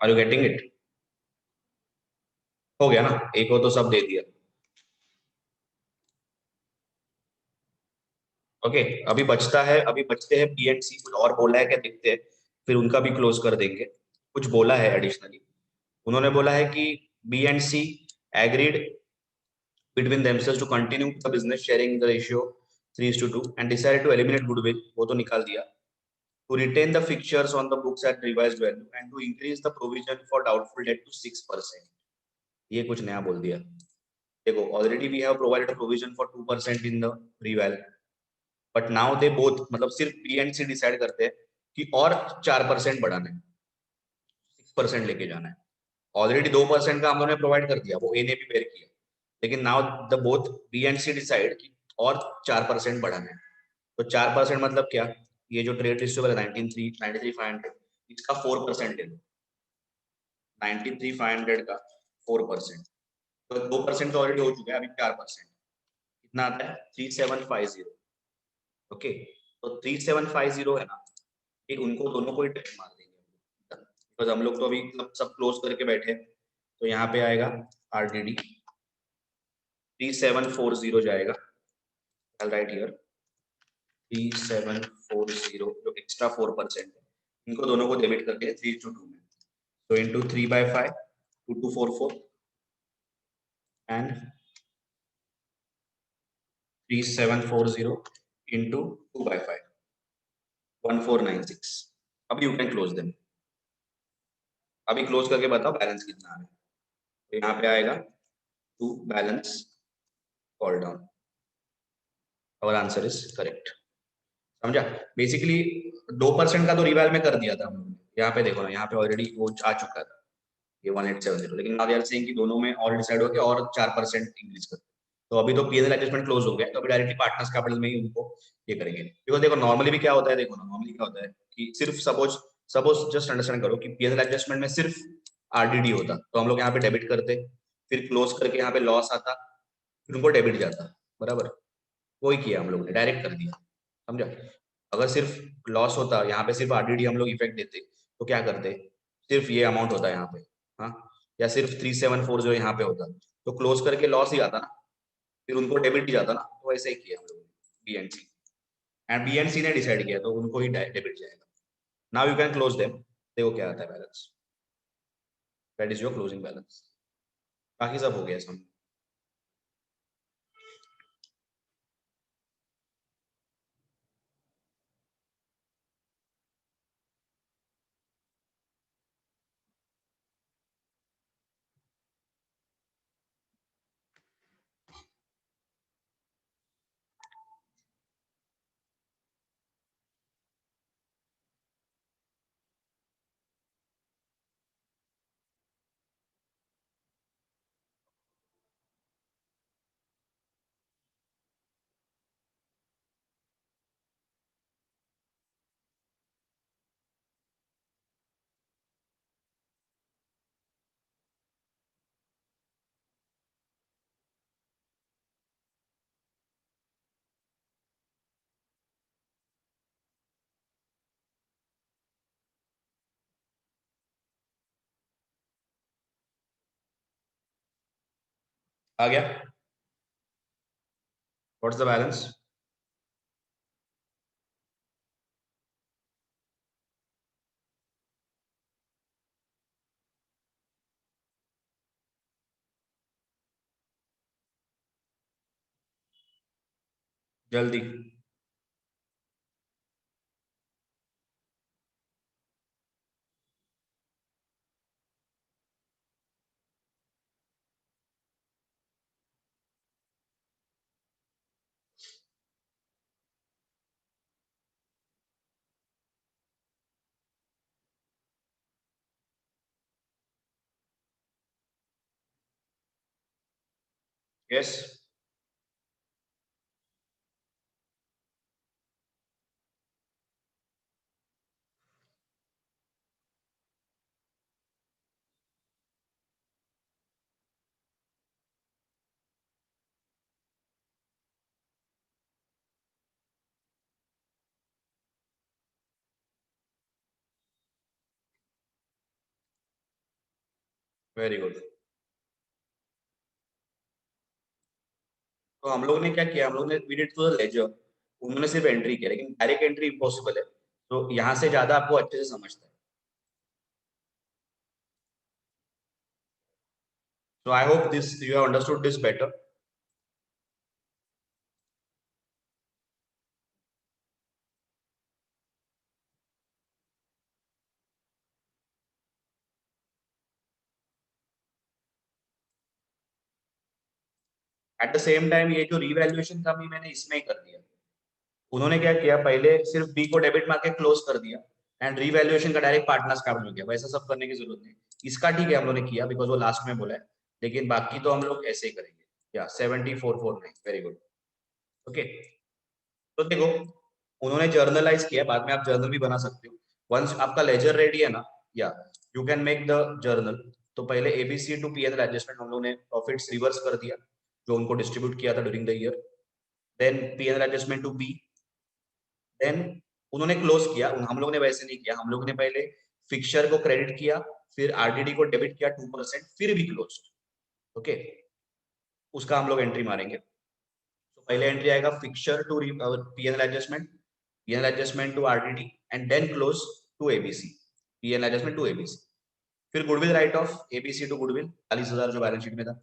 Speaker 1: Are you getting it? हो गया ना, ए को तो सब दे दिया। ओके, अभी बचता है, अभी बचते हैं बी एंड सी। कुछ और बोला है क्या देखते हैं, फिर उनका भी क्लोज कर देंगे। कुछ बोला है एडिशनली, उन्होंने बोला है कि B and C agreed between themselves to continue the business sharing the ratio 3:2 and decided to eliminate goodwill, वो तो निकाल दिया, to retain the fixtures on the books at revised value and to increase the provision for doubtful debt to 6%। ये कुछ नया बोल दिया। देखो already we have provided a provision for 2% in the reval, but now they both मतलब सिर्फ बी एंड सी डिसाइड करते हैं कि और 4% बढ़ाना है, 6% लेके जाना है। ऑलरेडी 2% का हम लोगों ने प्रोवाइड कर दिया, वो ए ने भी बेयर किया, लेकिन now the both B and C decide कि और 4% बढ़ाना है। तो 4% मतलब क्या, ये जो ट्रेड रिसीवेबल है 93,500 इसका 4% है, 93,500 का 4%, तो 2% तो ऑलरेडी हो चुका है, अभी 4% कितना आता है 3750। ओके, तो 3750 है ना, ये उनको दोनों को ही टच मार देंगे बिकॉज हम लोग तो अभी सब क्लोज करके बैठे। तो यहाँ पे आएगा आरडीडी 3740 जाएगा, राइट हियर 3740 जो एक्स्ट्रा 4% है, इनको दोनों को डेबिट करके 3:2 में, तो इंटू 3/5 2244 एंड 3740 इंटू 2/5 1496। अभी यू कैन क्लोज देम, अभी क्लोज करके बताओ बैलेंस कितना आ रहा है। तो यहाँ पे आएगा टू बैलेंस कॉल डाउन, और आंसर इज करेक्ट। समझा? बेसिकली 2% का तो रिवाल में कर दिया था हम लोगों ने, यहाँ पे देखो ना, यहाँ पे ऑलरेडी वो आ चुका था ये 1870, लेकिन नाउ दे आर सेइंग कि दोनों में और डिसाइड हो गया और 4% इंक्रीज कर। तो अभी तो पीएनएल एडजस्टमेंट क्लोज हो गया, तो अभी डायरेक्टली पार्टनर्स कैपिटल में ही उनको ये करेंगे। बिकॉज देखो नॉर्मली भी क्या होता है, देखो ना नॉर्मली क्या होता है कि सिर्फ सपोज सपोज जस्ट अंडरस्टैंड करो कि पीएनएल एडजस्टमेंट में सिर्फ आरडीडी होता, तो हम लोग यहाँ पे डेबिट करते, फिर क्लोज करके यहाँ पे लॉस आता, फिर उनको डेबिट जाता, बराबर। वही किया हम लोग ने, डायरेक्ट कर दिया। समझा? अगर सिर्फ लॉस होता, यहाँ पे सिर्फ आरडीडी हम लोग इफेक्ट देते, तो क्या करते, सिर्फ ये अमाउंट होता यहाँ पे, हाँ, या सिर्फ 374 जो यहाँ पे होता, तो क्लोज करके लॉस ही आता ना, फिर उनको डेबिट ही जाता ना। तो ऐसे ही किया हम लोगों ने बीएनसी, एंड बीएनसी ने डिसाइड किया तो उनको ही डेबिट जाएगा। Now you can close them, देखो क्या आता है balance, that is your closing balance. बाकी सब हो गया सब। आ गया? What's the balance? जल्दी। यस। Very good. तो हम लोग ने क्या किया, हम लोग ने we did to the ledger, उन्होंने सिर्फ एंट्री किया, लेकिन डायरेक्ट एंट्री इम्पॉसिबल है। तो यहाँ से ज्यादा आपको अच्छे से समझता है। So I hope this you have understood this better. Eight the same time ये जो रिवैल्यूएशन था भी मैंने इसमें ही कर दिया। उन्होंने क्या किया, पहले सिर्फ बी को डेबिट मार के क्लोज कर दिया एंड रिवैल्यूएशन का डायरेक्ट पार्टनर्स काम हो गया। वैसा सब करने की जरूरत नहीं। इसका ठीक है हम लोगों ने किया बिकॉज वो लास्ट में बोला है, लेकिन बाकी तो हम लोग ऐसे ही करेंगे। या 7449 वेरी गुड। ओके। तो देखो उन्होंने जर्नलाइज किया, बाद में आप जर्नल भी बना सकते हो। वंस आपका लेजर रेडी है ना, या you can make the journal. तो पहले एबीसी टू पीएल एडजस्टमेंट हम लोगों ने प्रॉफिट्स रिवर्स कर दिया जो उनको डिस्ट्रीब्यूट किया था during the year. Then PL adjustment to B. Then उन्होंने क्लोज किया, हम लोगों ने वैसे नहीं किया। हम लोगों ने पहले फिक्सचर को क्रेडिट किया, फिर आरडीडी को डेबिट किया 2%, फिर भी क्लोज। ओके। उसका हम लोग एंट्री मारेंगे। तो पहले एंट्री आएगा fixture to PL adjustment, PL adjustment to RDD and then close to ABC, PL adjustment to ABC. फिर goodwill write off ABC to goodwill 40,000 जो बैलेंस शीट में था,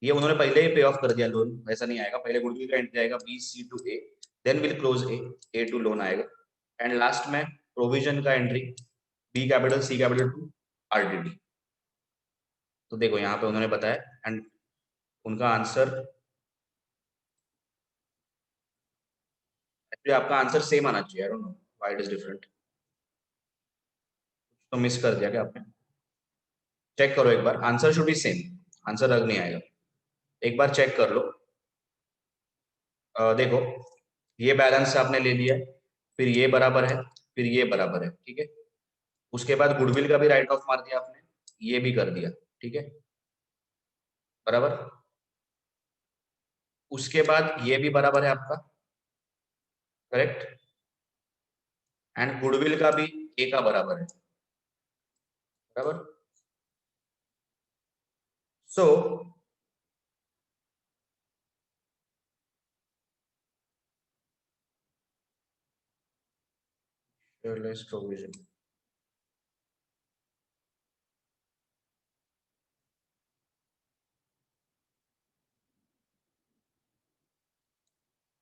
Speaker 1: ये उन्होंने पहले ही पे ऑफ कर दिया लोन, वैसा नहीं आएगा। पहले गुडविल का एंट्री आएगा B C to A, then will close A to loan आएगा, एंड लास्ट में प्रोविजन का entry B capital C capital to RDD. तो देखो यहाँ पे उन्होंने बताया एंड उनका आंसर, एक्चुअली आपका आंसर सेम आना चाहिए। I don't know why it is different. तो मिस कर दिया क्या आपने? चेक करो एक बार, answer should be same, answer अलग नहीं आएगा। एक बार चेक कर लो। देखो ये बैलेंस आपने ले लिया, फिर ये बराबर है, फिर ये बराबर है, ठीक है। उसके बाद गुडविल का भी राइट ऑफ मार दिया आपने, ये भी कर दिया, ठीक है, बराबर। उसके बाद ये भी बराबर है आपका, करेक्ट। एंड गुडविल का भी ए का बराबर है, बराबर। सो प्रोविजन,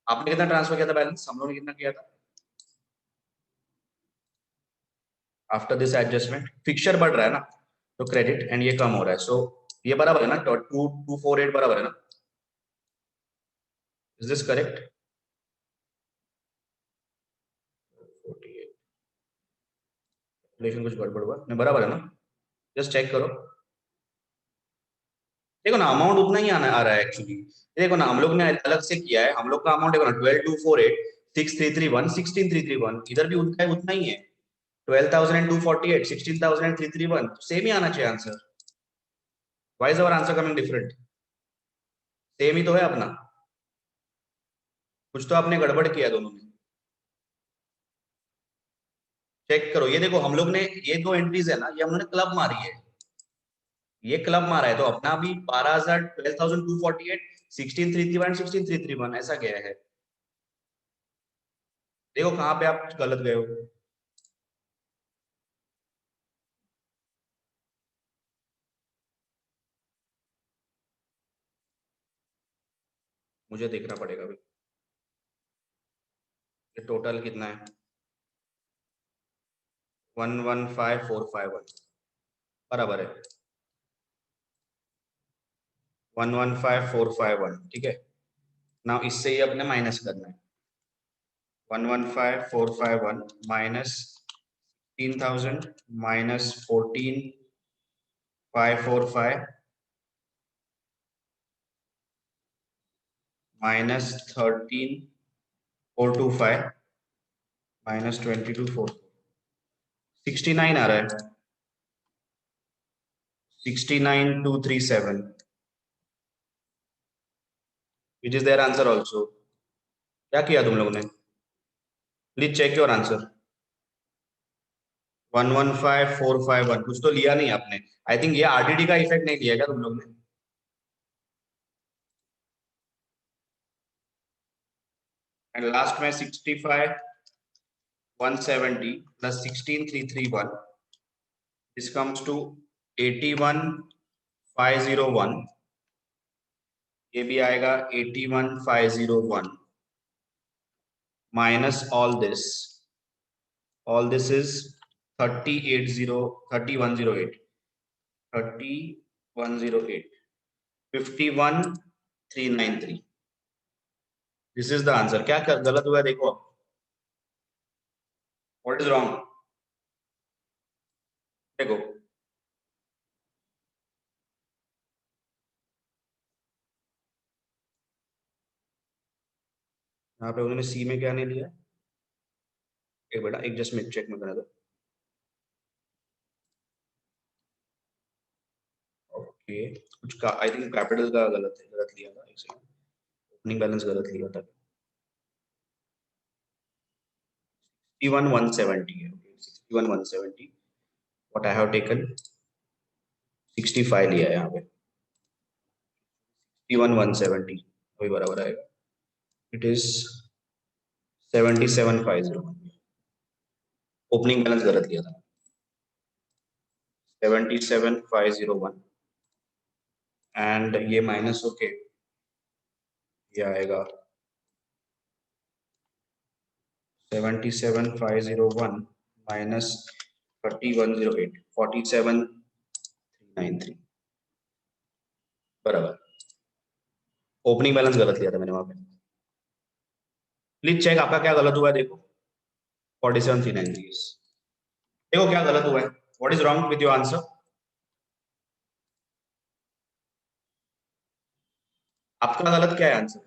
Speaker 1: आपने कितना ट्रांसफर किया था बैलेंस, हम लोगों ने कितना किया था? आफ्टर दिस एडजस्टमेंट फिक्सचर बढ़ रहा है ना, तो क्रेडिट एंड ये कम हो रहा है। सो ये बराबर है ना, 2248 बराबर है ना? Is this correct? 48 कुछ गड़बड़ हुआ नहीं, बराबर है ना? जस्ट चेक करो। देखो ना अमाउंट उतना ही आना आ रहा है एक्चुअली। देखो ना हम लोग ने अलग से किया है, हम लोग का अमाउंट देखो ना 12,248 6,331 16,331, इधर भी उनका उतना ही है। 12,248 16,331, सेम ही आना चाहिए answer. Why is our answer coming different? Same ही तो है अपना। कुछ तो आपने गड़बड़ किया दोनों में। चेक करो, ये देखो हम लोग ने ये दो एंट्रीज है ना, ये हम लोगने क्लब मारी है। ये क्लब मारा है तो अपना भी 12,000 12,248 16,331 16,331 ऐसा गया है। देखो कहाँ पे आप गलत गए हो। मुझे देखना पड़ेगा अभी। ये टोटल कितना है? 115451 बराबर है। 115451 ठीक है। ना इससे ही अपने माइनस करना है। 115451 माइनस 16,000 माइनस 14,545 माइनस 13,425 माइनस 22,4 69 आ रहा है। 69,237 which is their answer also. क्या किया तुम लोगों ने? Please check your answer. 115451 कुछ तो लिया नहीं आपने। आई थिंक ये आरडीडी का इफेक्ट नहीं लिया क्या तुम लोग ने? एंड लास्ट में 65,170 प्लस 16,331 दिस कम्स टू 81,501। ये भी आएगा 81,501 minus all this is 3108 3108 51,393। This is the answer. क्या गलत हुआ देखो। What is wrong? देखो यहाँ पे उन्होंने सी में क्या नहीं लिया। एक बेटा एक जस्ट मिनट चेक में करा दो। ओके कुछ का आई थिंक कैपिटल का गलत लिया था। एक सेकंड ओपनिंग बैलेंस गलत लिया था। 61,170 है। 61,170 व्हाट आई हैव टेकन 65 लिया है यहाँ पे। 61,170 वही बराबर आएगा। It is 77,501। ओपनिंग बैलेंस गलत लिया था। 77,501 एंड ये माइनस होके ये आएगा 77,501 माइनस 3108 47,393 बराबर। ओपनिंग बैलेंस गलत लिया था मैंने वहां पे। प्लीज चेक आपका क्या गलत हुआ है देखो। 47,393। देखो क्या गलत हुआ है। What is wrong with your answer? आपका गलत क्या है आंसर?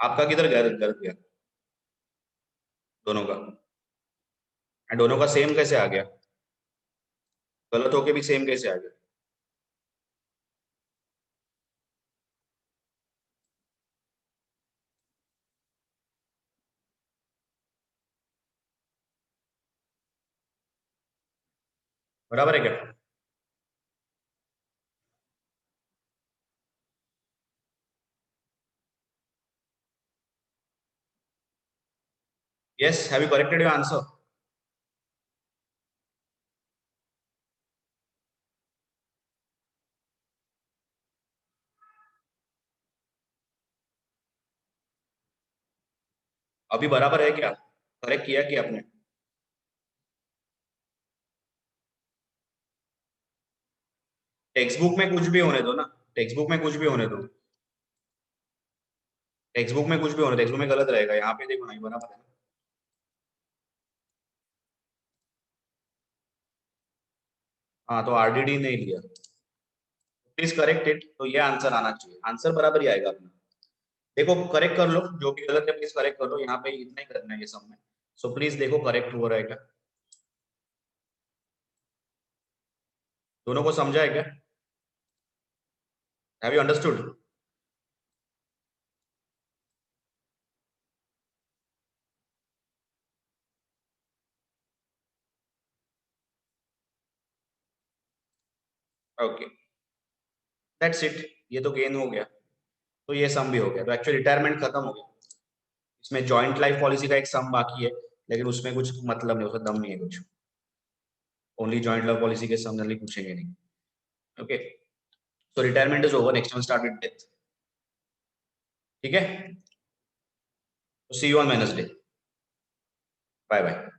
Speaker 1: आपका किधर गलत गलत गया? दोनों का। एंड दोनों का सेम कैसे आ गया? गलत होके भी सेम कैसे आ गया? बराबर है क्या? Yes have you corrected your answer? अभी बराबर है क्या? करेक्ट किया कि आपने? टेक्स्ट बुक में कुछ भी होने दो ना। टेक्स्ट बुक में कुछ भी होने दो। टेक्स्ट बुक में कुछ भी होने दो, टेक्स्ट बुक में गलत रहेगा। यहाँ पे देखो ना ये बराबर है ना। हाँ तो आरडीडी नहीं लिया। प्लीज करेक्ट इट तो ये आंसर आना चाहिए। आंसर बराबर ही आएगा अपना। देखो करेक्ट कर लो जो भी गलत है प्लीज करेक्ट कर लो। यहाँ पे इतना ही करना है ये सब में। सो प्लीज देखो करेक्ट हो रहा है क्या। दोनों को समझा है क्या? Have you understood? Okay, that's it. ये तो गेन हो गया, तो ये सम भी हो गया, तो एक्चुअली रिटायरमेंट खत्म हो गया। इसमें जॉइंट लाइफ पॉलिसी का एक सम बाकी है, लेकिन उसमें कुछ मतलब नहीं, उसका दम नहीं है कुछ। ओनली जॉइंट लाइफ पॉलिसी के सम जनरली पूछेंगे नहीं। Okay, so retirement is over, next one start with death। ठीक है, see you on Wednesday, bye bye।